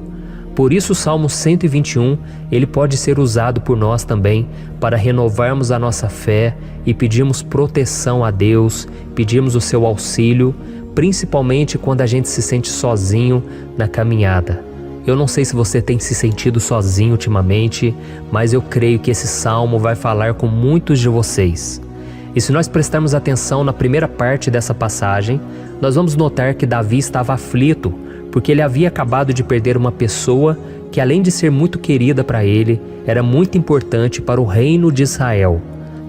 Por isso o Salmo 121, ele pode ser usado por nós também para renovarmos a nossa fé e pedirmos proteção a Deus, pedirmos o seu auxílio, principalmente quando a gente se sente sozinho na caminhada. Eu não sei se você tem se sentido sozinho ultimamente, mas eu creio que esse salmo vai falar com muitos de vocês. E se nós prestarmos atenção na primeira parte dessa passagem, nós vamos notar que Davi estava aflito, porque ele havia acabado de perder uma pessoa que, além de ser muito querida para ele, era muito importante para o reino de Israel.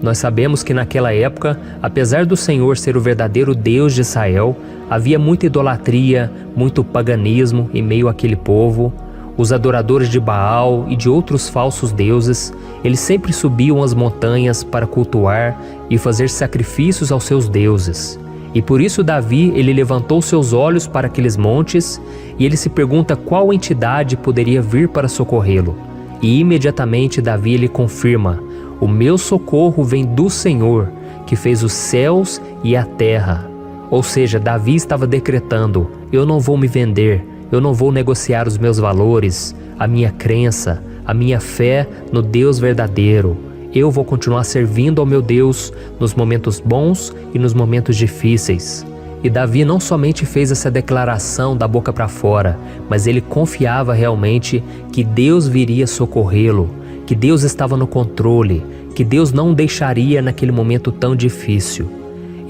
Nós sabemos que naquela época, apesar do Senhor ser o verdadeiro Deus de Israel, havia muita idolatria, muito paganismo em meio àquele povo. Os adoradores de Baal e de outros falsos deuses, eles sempre subiam as montanhas para cultuar e fazer sacrifícios aos seus deuses. E por isso Davi, ele levantou seus olhos para aqueles montes e ele se pergunta qual entidade poderia vir para socorrê-lo. E imediatamente Davi ele confirma: o meu socorro vem do Senhor, que fez os céus e a terra. Ou seja, Davi estava decretando: eu não vou me vender, eu não vou negociar os meus valores, a minha crença, a minha fé no Deus verdadeiro. Eu vou continuar servindo ao meu Deus nos momentos bons e nos momentos difíceis. E Davi não somente fez essa declaração da boca para fora, mas ele confiava realmente que Deus viria socorrê-lo, que Deus estava no controle, que Deus não o deixaria naquele momento tão difícil.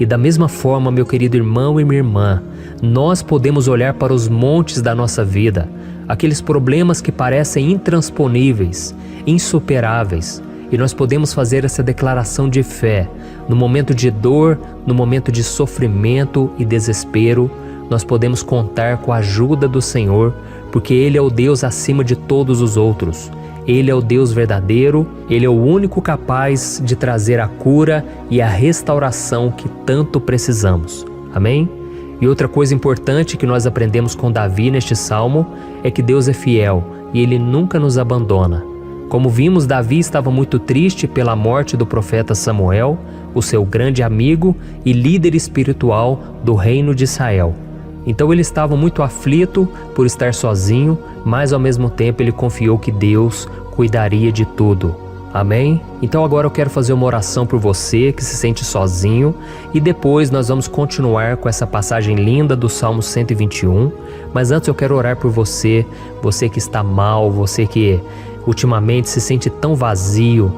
E da mesma forma, meu querido irmão e minha irmã, nós podemos olhar para os montes da nossa vida, aqueles problemas que parecem intransponíveis, insuperáveis, e nós podemos fazer essa declaração de fé. No momento de dor, no momento de sofrimento e desespero, nós podemos contar com a ajuda do Senhor, porque Ele é o Deus acima de todos os outros. Ele é o Deus verdadeiro, Ele é o único capaz de trazer a cura e a restauração que tanto precisamos. Amém? E outra coisa importante que nós aprendemos com Davi neste salmo é que Deus é fiel e Ele nunca nos abandona. Como vimos, Davi estava muito triste pela morte do profeta Samuel, o seu grande amigo e líder espiritual do reino de Israel. Então ele estava muito aflito por estar sozinho, mas ao mesmo tempo ele confiou que Deus cuidaria de tudo. Amém? Então agora eu quero fazer uma oração por você que se sente sozinho e depois nós vamos continuar com essa passagem linda do Salmo 121. Mas antes eu quero orar por você, você que está mal, você que ultimamente se sente tão vazio,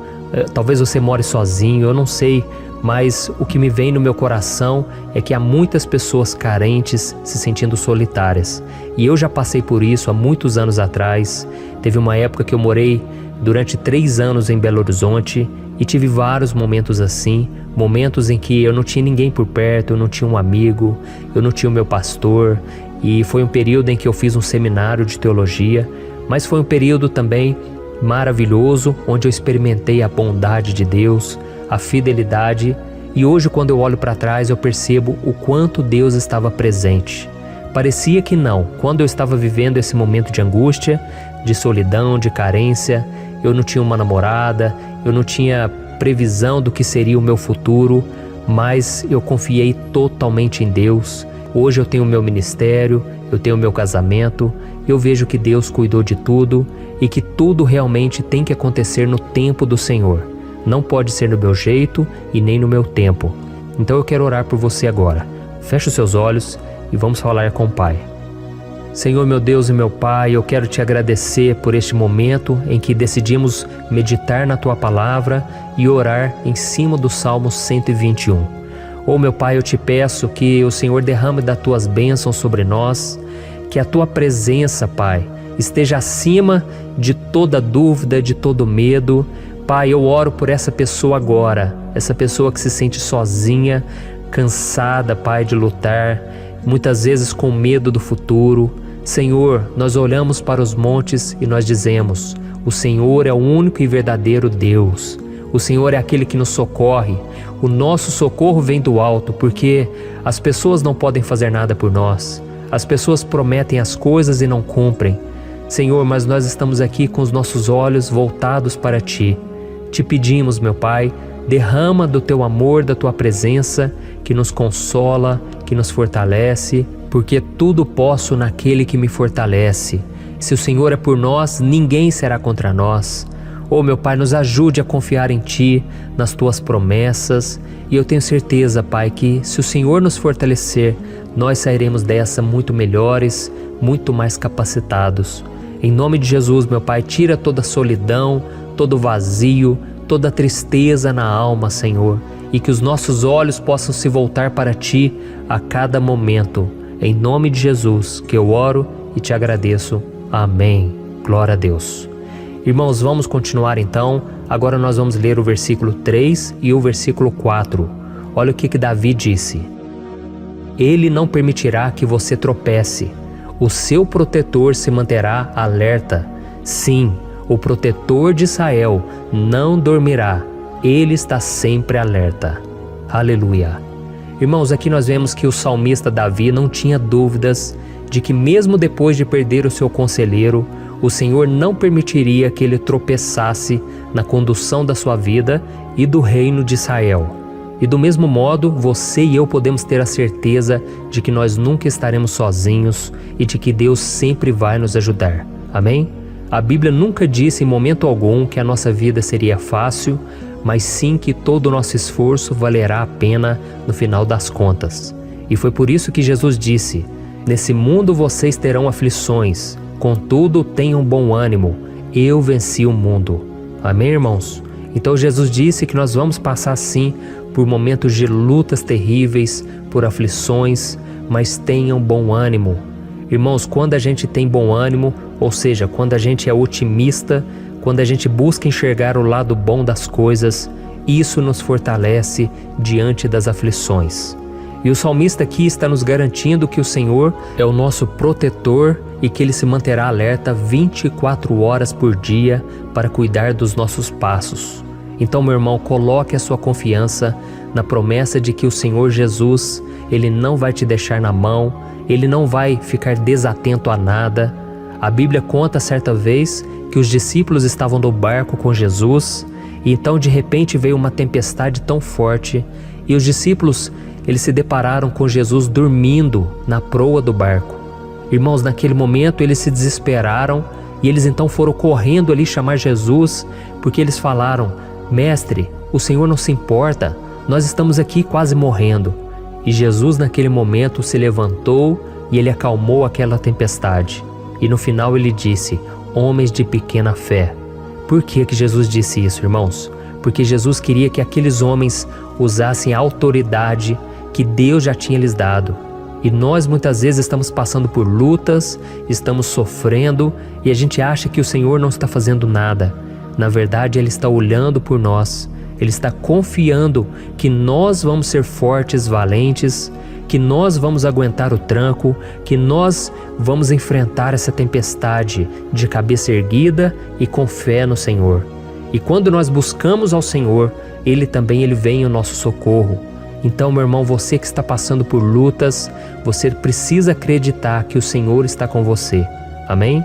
talvez você more sozinho, eu não sei, mas o que me vem no meu coração é que há muitas pessoas carentes se sentindo solitárias. E eu já passei por isso há muitos anos atrás. Teve uma época que eu morei durante 3 anos em Belo Horizonte e tive vários momentos assim, momentos em que eu não tinha ninguém por perto, eu não tinha um amigo, eu não tinha o meu pastor, e foi um período em que eu fiz um seminário de teologia, mas foi um período também maravilhoso, onde eu experimentei a bondade de Deus, a fidelidade, e hoje quando eu olho para trás eu percebo o quanto Deus estava presente. Parecia que não. Quando eu estava vivendo esse momento de angústia, de solidão, de carência, eu não tinha uma namorada, eu não tinha previsão do que seria o meu futuro, mas eu confiei totalmente em Deus. Hoje eu tenho o meu ministério, eu tenho o meu casamento, eu vejo que Deus cuidou de tudo e que tudo realmente tem que acontecer no tempo do Senhor. Não pode ser no meu jeito e nem no meu tempo. Então eu quero orar por você agora. Feche os seus olhos e vamos falar com o Pai. Senhor, meu Deus e meu Pai, eu quero te agradecer por este momento em que decidimos meditar na Tua Palavra e orar em cima do Salmo 121. Oh, meu Pai, eu te peço que o Senhor derrame das Tuas bênçãos sobre nós, que a Tua presença, Pai, esteja acima de toda dúvida, de todo medo. Pai, eu oro por essa pessoa agora, essa pessoa que se sente sozinha, cansada, Pai, de lutar, muitas vezes com medo do futuro. Senhor, nós olhamos para os montes e nós dizemos: o Senhor é o único e verdadeiro Deus. O Senhor é aquele que nos socorre. O nosso socorro vem do alto, porque as pessoas não podem fazer nada por nós. As pessoas prometem as coisas e não cumprem. Senhor, mas nós estamos aqui com os nossos olhos voltados para Ti. Te pedimos, meu Pai, derrama do Teu amor, da Tua presença, que nos consola, que nos fortalece, porque tudo posso naquele que me fortalece. Se o Senhor é por nós, ninguém será contra nós. Oh, meu Pai, nos ajude a confiar em Ti, nas Tuas promessas, e eu tenho certeza, Pai, que se o Senhor nos fortalecer, nós sairemos dessa muito melhores, muito mais capacitados. Em nome de Jesus, meu Pai, tira toda a solidão, todo o vazio, toda a tristeza na alma, Senhor, e que os nossos olhos possam se voltar para Ti a cada momento. Em nome de Jesus que eu oro e te agradeço. Amém. Glória a Deus. Irmãos, vamos continuar então. Agora nós vamos ler o versículo 3 e o versículo 4. Olha o que Davi disse: Ele não permitirá que você tropece. O seu protetor se manterá alerta. Sim, o protetor de Israel não dormirá. Ele está sempre alerta. Aleluia. Irmãos, aqui nós vemos que o salmista Davi não tinha dúvidas de que mesmo depois de perder o seu conselheiro, o Senhor não permitiria que ele tropeçasse na condução da sua vida e do reino de Israel. E do mesmo modo, você e eu podemos ter a certeza de que nós nunca estaremos sozinhos e de que Deus sempre vai nos ajudar. Amém? A Bíblia nunca disse em momento algum que a nossa vida seria fácil, mas sim que todo o nosso esforço valerá a pena no final das contas. E foi por isso que Jesus disse: Nesse mundo vocês terão aflições, contudo tenham bom ânimo, eu venci o mundo. Amém, irmãos? Então Jesus disse que nós vamos passar sim por momentos de lutas terríveis, por aflições, mas tenham bom ânimo. Irmãos, quando a gente tem bom ânimo, ou seja, quando a gente é otimista, quando a gente busca enxergar o lado bom das coisas, isso nos fortalece diante das aflições. E o salmista aqui está nos garantindo que o Senhor é o nosso protetor e que Ele se manterá alerta 24 horas por dia para cuidar dos nossos passos. Então, meu irmão, coloque a sua confiança na promessa de que o Senhor Jesus, Ele não vai te deixar na mão, Ele não vai ficar desatento a nada. A Bíblia conta certa vez que os discípulos estavam no barco com Jesus e então de repente veio uma tempestade tão forte e os discípulos eles se depararam com Jesus dormindo na proa do barco. Irmãos, naquele momento eles se desesperaram e eles então foram correndo ali chamar Jesus, porque eles falaram: Mestre, o Senhor não se importa, nós estamos aqui quase morrendo. E Jesus naquele momento se levantou e Ele acalmou aquela tempestade. E no final Ele disse: Homens de pequena fé. Por que Jesus disse isso, irmãos? Porque Jesus queria que aqueles homens usassem a autoridade que Deus já tinha lhes dado. E nós muitas vezes estamos passando por lutas, estamos sofrendo e a gente acha que o Senhor não está fazendo nada. Na verdade, Ele está olhando por nós. Ele está confiando que nós vamos ser fortes, valentes, que nós vamos aguentar o tranco, que nós vamos enfrentar essa tempestade de cabeça erguida e com fé no Senhor. E quando nós buscamos ao Senhor, Ele vem em nosso socorro. Então, meu irmão, você que está passando por lutas, você precisa acreditar que o Senhor está com você. Amém?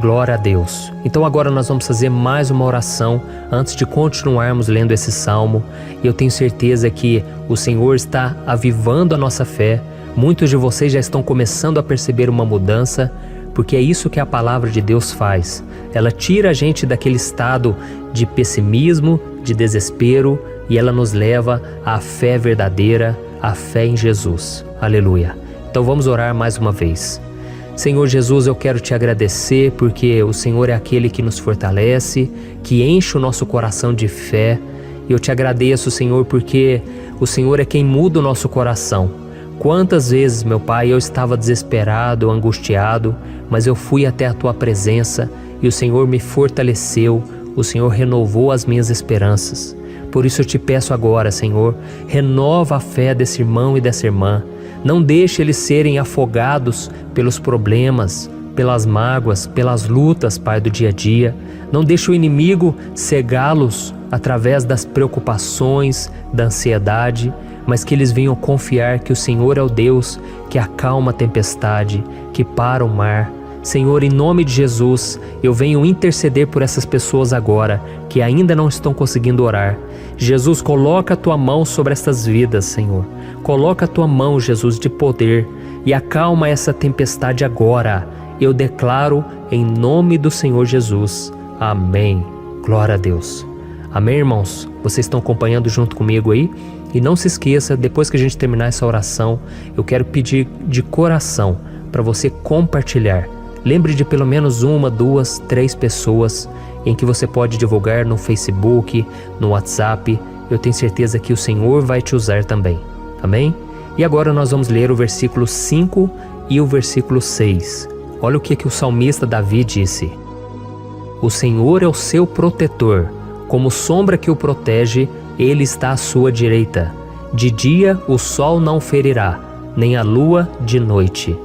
Glória a Deus. Então agora nós vamos fazer mais uma oração antes de continuarmos lendo esse salmo. E eu tenho certeza que o Senhor está avivando a nossa fé. Muitos de vocês já estão começando a perceber uma mudança, porque é isso que a palavra de Deus faz. Ela tira a gente daquele estado de pessimismo, de desespero, e ela nos leva à fé verdadeira, à fé em Jesus. Aleluia. Então vamos orar mais uma vez. Senhor Jesus, eu quero te agradecer porque o Senhor é aquele que nos fortalece, que enche o nosso coração de fé. E eu te agradeço, Senhor, porque o Senhor é quem muda o nosso coração. Quantas vezes, meu Pai, eu estava desesperado, angustiado, mas eu fui até a Tua presença e o Senhor me fortaleceu, o Senhor renovou as minhas esperanças. Por isso eu te peço agora, Senhor, renova a fé desse irmão e dessa irmã. Não deixe eles serem afogados pelos problemas, pelas mágoas, pelas lutas, Pai, do dia a dia. Não deixe o inimigo cegá-los através das preocupações, da ansiedade, mas que eles venham confiar que o Senhor é o Deus que acalma a tempestade, que para o mar. Senhor, em nome de Jesus, eu venho interceder por essas pessoas agora que ainda não estão conseguindo orar. Jesus, coloca a Tua mão sobre essas vidas, Senhor. Coloca a Tua mão, Jesus, de poder e acalma essa tempestade agora. Eu declaro em nome do Senhor Jesus. Amém. Glória a Deus. Amém, irmãos? Vocês estão acompanhando junto comigo aí? E não se esqueça, depois que a gente terminar essa oração, eu quero pedir de coração para você compartilhar. Lembre de pelo menos 1, 2, 3 pessoas em que você pode divulgar no Facebook, no WhatsApp. Eu tenho certeza que o Senhor vai te usar também. Amém? E agora nós vamos ler o versículo 5 e o versículo 6. Olha o que o salmista Davi disse. O Senhor é o seu protetor, como sombra que o protege, Ele está à sua direita. De dia o sol não ferirá, nem a lua de noite.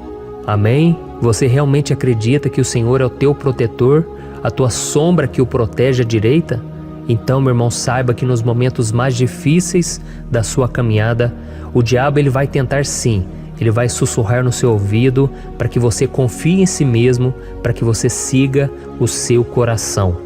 Amém? Você realmente acredita que o Senhor é o teu protetor, a tua sombra que o protege à direita? Então, meu irmão, saiba que nos momentos mais difíceis da sua caminhada, o diabo ele vai tentar sim, ele vai sussurrar no seu ouvido para que você confie em si mesmo, para que você siga o seu coração.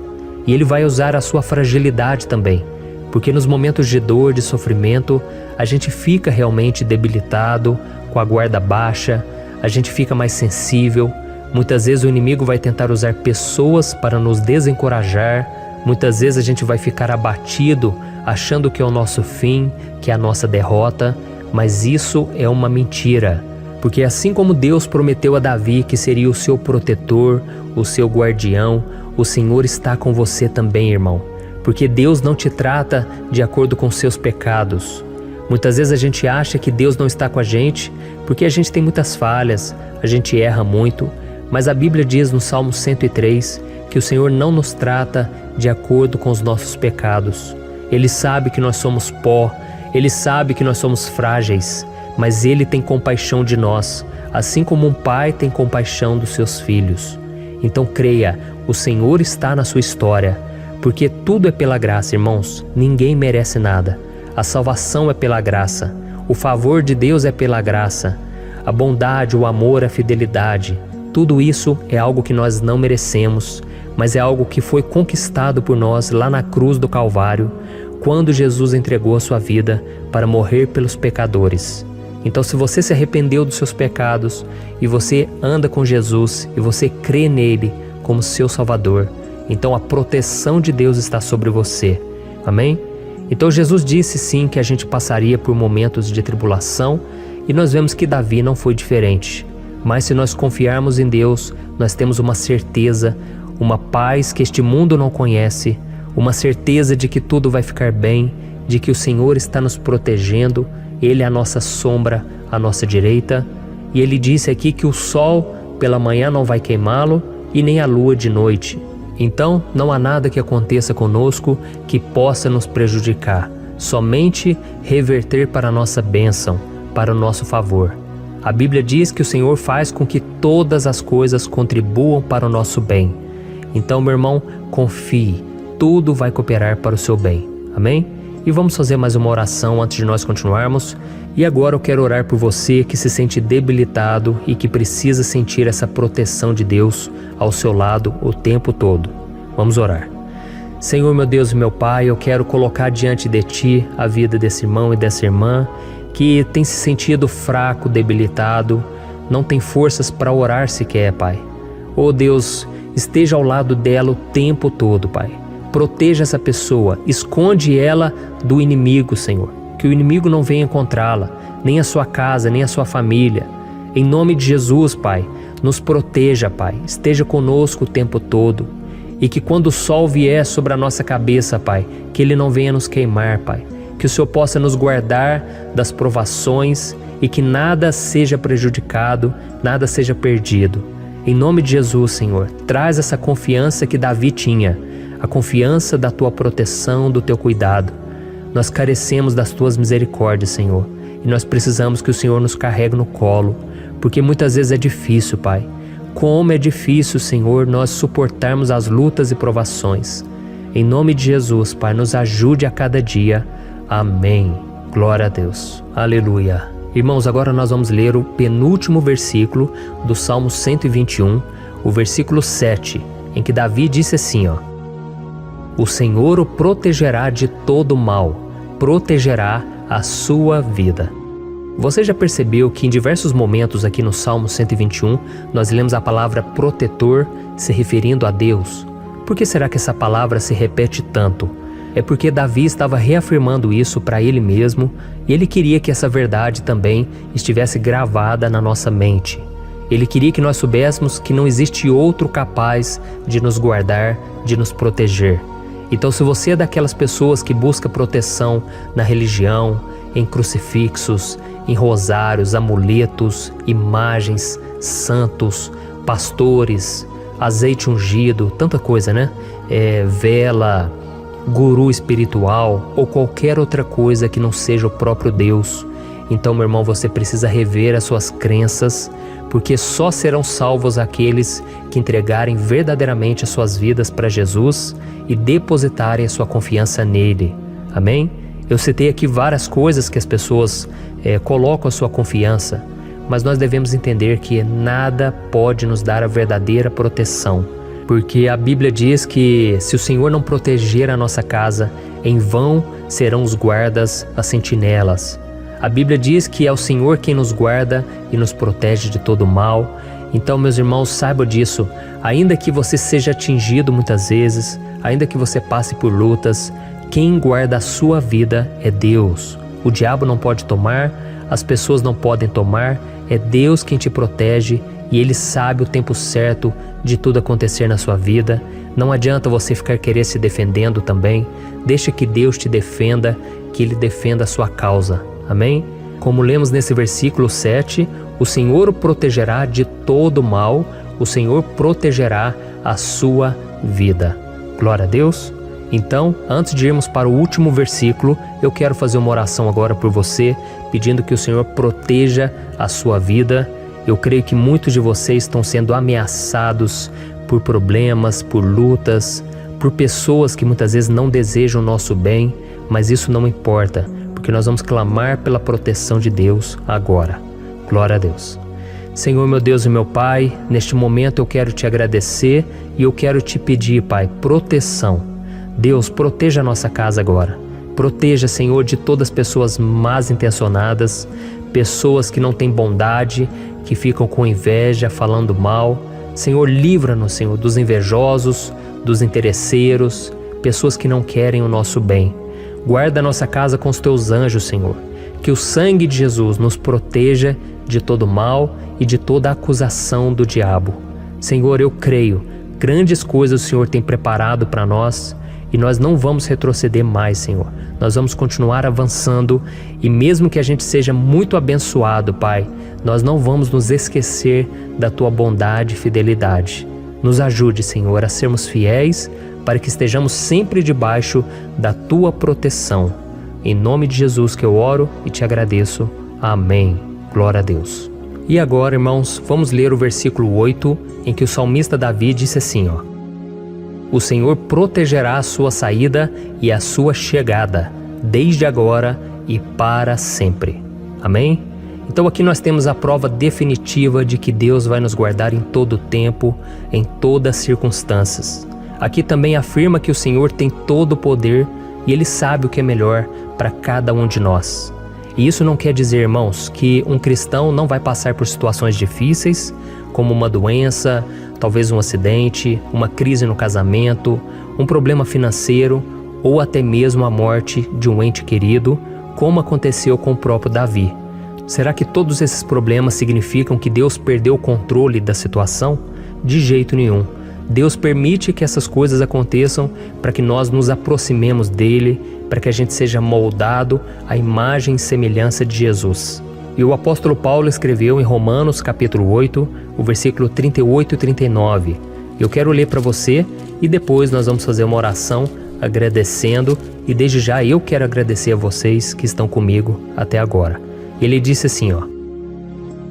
E ele vai usar a sua fragilidade também, porque nos momentos de dor, de sofrimento, a gente fica realmente debilitado, com a guarda baixa, a gente fica mais sensível. Muitas vezes o inimigo vai tentar usar pessoas para nos desencorajar. Muitas vezes a gente vai ficar abatido, achando que é o nosso fim, que é a nossa derrota. Mas isso é uma mentira. Porque assim como Deus prometeu a Davi que seria o seu protetor, o seu guardião, o Senhor está com você também, irmão. Porque Deus não te trata de acordo com seus pecados. Muitas vezes a gente acha que Deus não está com a gente porque a gente tem muitas falhas, a gente erra muito, mas a Bíblia diz no Salmo 103 que o Senhor não nos trata de acordo com os nossos pecados. Ele sabe que nós somos pó, Ele sabe que nós somos frágeis, mas Ele tem compaixão de nós, assim como um pai tem compaixão dos seus filhos. Então creia, o Senhor está na sua história, porque tudo é pela graça, irmãos, ninguém merece nada. A salvação é pela graça, o favor de Deus é pela graça, a bondade, o amor, a fidelidade, tudo isso é algo que nós não merecemos, mas é algo que foi conquistado por nós lá na cruz do Calvário, quando Jesus entregou a sua vida para morrer pelos pecadores. Então, se você se arrependeu dos seus pecados e você anda com Jesus e você crê nele como seu Salvador, então a proteção de Deus está sobre você. Amém? Então Jesus disse sim que a gente passaria por momentos de tribulação e nós vemos que Davi não foi diferente. Mas se nós confiarmos em Deus, nós temos uma certeza, uma paz que este mundo não conhece, uma certeza de que tudo vai ficar bem, de que o Senhor está nos protegendo, Ele é a nossa sombra, à nossa direita. E Ele disse aqui que o sol pela manhã não vai queimá-lo e nem a lua de noite. Então, não há nada que aconteça conosco que possa nos prejudicar, somente reverter para a nossa bênção, para o nosso favor. A Bíblia diz que o Senhor faz com que todas as coisas contribuam para o nosso bem. Então, meu irmão, confie, tudo vai cooperar para o seu bem. Amém? E vamos fazer mais uma oração antes de nós continuarmos. E agora eu quero orar por você que se sente debilitado e que precisa sentir essa proteção de Deus ao seu lado o tempo todo. Vamos orar. Senhor, meu Deus e meu Pai, eu quero colocar diante de Ti a vida desse irmão e dessa irmã que tem se sentido fraco, debilitado, não tem forças para orar sequer, Pai. Oh Deus, esteja ao lado dela o tempo todo, Pai. Proteja essa pessoa, esconde ela do inimigo, Senhor. Que o inimigo não venha encontrá-la, nem a sua casa, nem a sua família. Em nome de Jesus, Pai, nos proteja, Pai. Esteja conosco o tempo todo. E que quando o sol vier sobre a nossa cabeça, Pai, que ele não venha nos queimar, Pai. Que o Senhor possa nos guardar das provações e que nada seja prejudicado, nada seja perdido. Em nome de Jesus, Senhor, traz essa confiança que Davi tinha, a confiança da Tua proteção, do Teu cuidado. Nós carecemos das Tuas misericórdias, Senhor, e nós precisamos que o Senhor nos carregue no colo, porque muitas vezes é difícil, Pai. Como é difícil, Senhor, nós suportarmos as lutas e provações. Em nome de Jesus, Pai, nos ajude a cada dia. Amém. Glória a Deus. Aleluia. Irmãos, agora nós vamos ler o penúltimo versículo do Salmo 121, o versículo 7, em que Davi disse assim, O Senhor o protegerá de todo mal, protegerá a sua vida. Você já percebeu que em diversos momentos aqui no Salmo 121, nós lemos a palavra protetor se referindo a Deus? Por que será que essa palavra se repete tanto? É porque Davi estava reafirmando isso para ele mesmo e ele queria que essa verdade também estivesse gravada na nossa mente. Ele queria que nós soubéssemos que não existe outro capaz de nos guardar, de nos proteger. Então, se você é daquelas pessoas que busca proteção na religião, em crucifixos, em rosários, amuletos, imagens, santos, pastores, azeite ungido, tanta coisa, né? Vela, guru espiritual ou qualquer outra coisa que não seja o próprio Deus. Então, meu irmão, você precisa rever as suas crenças, porque só serão salvos aqueles que entregarem verdadeiramente as suas vidas para Jesus e depositarem a sua confiança nele. Amém? Eu citei aqui várias coisas que as pessoas colocam a sua confiança, mas nós devemos entender que nada pode nos dar a verdadeira proteção, porque a Bíblia diz que se o Senhor não proteger a nossa casa, em vão serão os guardas, as sentinelas. A Bíblia diz que é o Senhor quem nos guarda e nos protege de todo mal. Então, meus irmãos, saibam disso. Ainda que você seja atingido muitas vezes, ainda que você passe por lutas, quem guarda a sua vida é Deus. O diabo não pode tomar, as pessoas não podem tomar, é Deus quem te protege e Ele sabe o tempo certo de tudo acontecer na sua vida. Não adianta você ficar querer se defendendo também. Deixa que Deus te defenda, que Ele defenda a sua causa. Amém? Como lemos nesse versículo 7, o Senhor o protegerá de todo mal, o Senhor protegerá a sua vida. Glória a Deus. Então, antes de irmos para o último versículo, eu quero fazer uma oração agora por você, pedindo que o Senhor proteja a sua vida. Eu creio que muitos de vocês estão sendo ameaçados por problemas, por lutas, por pessoas que muitas vezes não desejam o nosso bem, mas isso não importa, porque nós vamos clamar pela proteção de Deus agora. Glória a Deus. Senhor, meu Deus e meu Pai, neste momento eu quero te agradecer e eu quero te pedir, Pai, proteção. Deus, proteja a nossa casa agora. Proteja, Senhor, de todas as pessoas mal intencionadas, pessoas que não têm bondade, que ficam com inveja, falando mal. Senhor, livra-nos, Senhor, dos invejosos, dos interesseiros, pessoas que não querem o nosso bem. Guarda a nossa casa com os teus anjos, Senhor. Que o sangue de Jesus nos proteja de todo mal e de toda acusação do diabo. Senhor, eu creio, grandes coisas o Senhor tem preparado para nós e nós não vamos retroceder mais, Senhor. Nós vamos continuar avançando e mesmo que a gente seja muito abençoado, Pai, nós não vamos nos esquecer da Tua bondade e fidelidade. Nos ajude, Senhor, a sermos fiéis para que estejamos sempre debaixo da Tua proteção. Em nome de Jesus que eu oro e te agradeço. Amém. Glória a Deus. E agora, irmãos, vamos ler o versículo 8, em que o salmista Davi disse assim, O Senhor protegerá a sua saída e a sua chegada,
desde agora e para sempre. Amém? Então aqui nós temos a prova definitiva de que Deus vai nos guardar em todo o tempo, em todas as circunstâncias. Aqui também afirma que o Senhor tem todo o poder e Ele sabe o que é melhor para cada um de nós. E isso não quer dizer, irmãos, que um cristão não vai passar por situações difíceis, como uma doença, talvez um acidente, uma crise no casamento, um problema financeiro ou até mesmo a morte de um ente querido, como aconteceu com o próprio Davi. Será que todos esses problemas significam que Deus perdeu o controle da situação? De jeito nenhum. Deus permite que essas coisas aconteçam para que nós nos aproximemos dele, para que a gente seja moldado à imagem e semelhança de Jesus. E o apóstolo Paulo escreveu em Romanos capítulo 8, o versículo 38 e 39. Eu quero ler para você e depois nós vamos fazer uma oração agradecendo, e desde já eu quero agradecer a vocês que estão comigo até agora. Ele disse assim,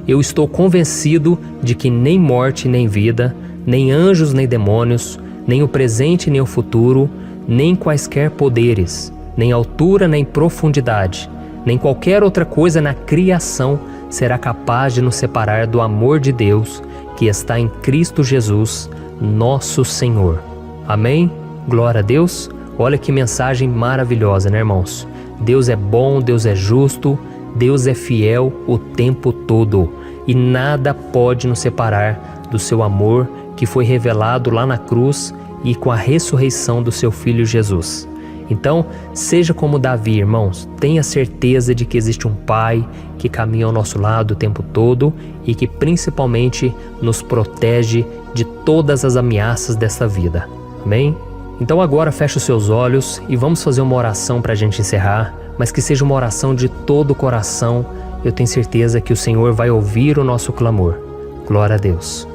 eu estou convencido de que nem morte nem vida, nem anjos nem demônios, nem o presente nem o futuro, nem quaisquer poderes, nem altura nem profundidade, nem qualquer outra coisa na criação será capaz de nos separar do amor de Deus que está em Cristo Jesus, nosso Senhor. Amém? Glória a Deus. Olha que mensagem maravilhosa, né, irmãos? Deus é bom, Deus é justo, Deus é fiel o tempo todo e nada pode nos separar do seu amor que foi revelado lá na cruz e com a ressurreição do seu Filho Jesus. Então, seja como Davi, irmãos, tenha certeza de que existe um Pai que caminha ao nosso lado o tempo todo e que principalmente nos protege de todas as ameaças dessa vida. Amém? Então agora feche os seus olhos e vamos fazer uma oração para a gente encerrar, mas que seja uma oração de todo o coração. Eu tenho certeza que o Senhor vai ouvir o nosso clamor. Glória a Deus.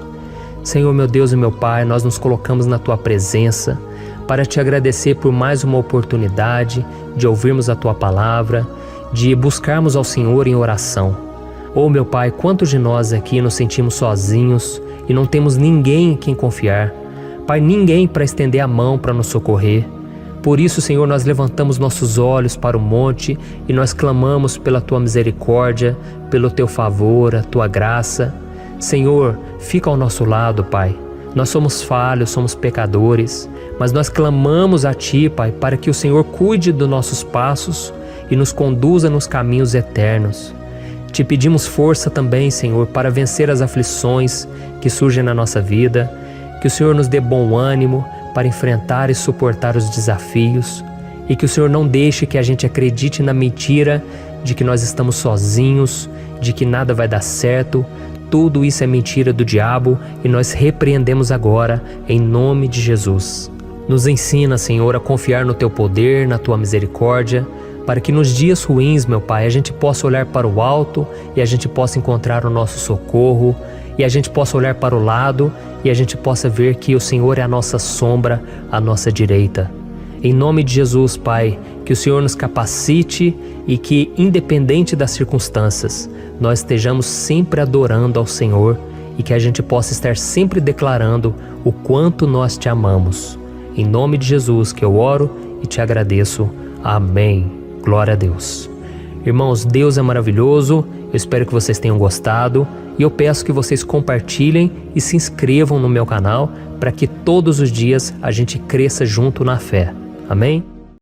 Senhor, meu Deus e meu Pai, nós nos colocamos na Tua presença para Te agradecer por mais uma oportunidade de ouvirmos a Tua palavra, de buscarmos ao Senhor em oração. Oh, meu Pai, quantos de nós aqui nos sentimos sozinhos e não temos ninguém em quem confiar. Pai, ninguém para estender a mão para nos socorrer. Por isso, Senhor, nós levantamos nossos olhos para o monte e nós clamamos pela Tua misericórdia, pelo Teu favor, a Tua graça. Senhor, fica ao nosso lado, Pai. Nós somos falhos, somos pecadores, mas nós clamamos a Ti, Pai, para que o Senhor cuide dos nossos passos e nos conduza nos caminhos eternos. Te pedimos força também, Senhor, para vencer as aflições que surgem na nossa vida, que o Senhor nos dê bom ânimo para enfrentar e suportar os desafios e que o Senhor não deixe que a gente acredite na mentira de que nós estamos sozinhos, de que nada vai dar certo. Tudo isso é mentira do diabo e nós repreendemos agora em nome de Jesus. Nos ensina, Senhor, a confiar no Teu poder, na Tua misericórdia, para que nos dias ruins, meu Pai, a gente possa olhar para o alto e a gente possa encontrar o nosso socorro, e a gente possa olhar para o lado e a gente possa ver que o Senhor é a nossa sombra, a nossa direita. Em nome de Jesus, Pai, que o Senhor nos capacite e que, independente das circunstâncias, nós estejamos sempre adorando ao Senhor e que a gente possa estar sempre declarando o quanto nós Te amamos. Em nome de Jesus que eu oro e Te agradeço. Amém. Glória a Deus. Irmãos, Deus é maravilhoso. Eu espero que vocês tenham gostado e eu peço que vocês compartilhem e se inscrevam no meu canal para que todos os dias a gente cresça junto na fé. Amém?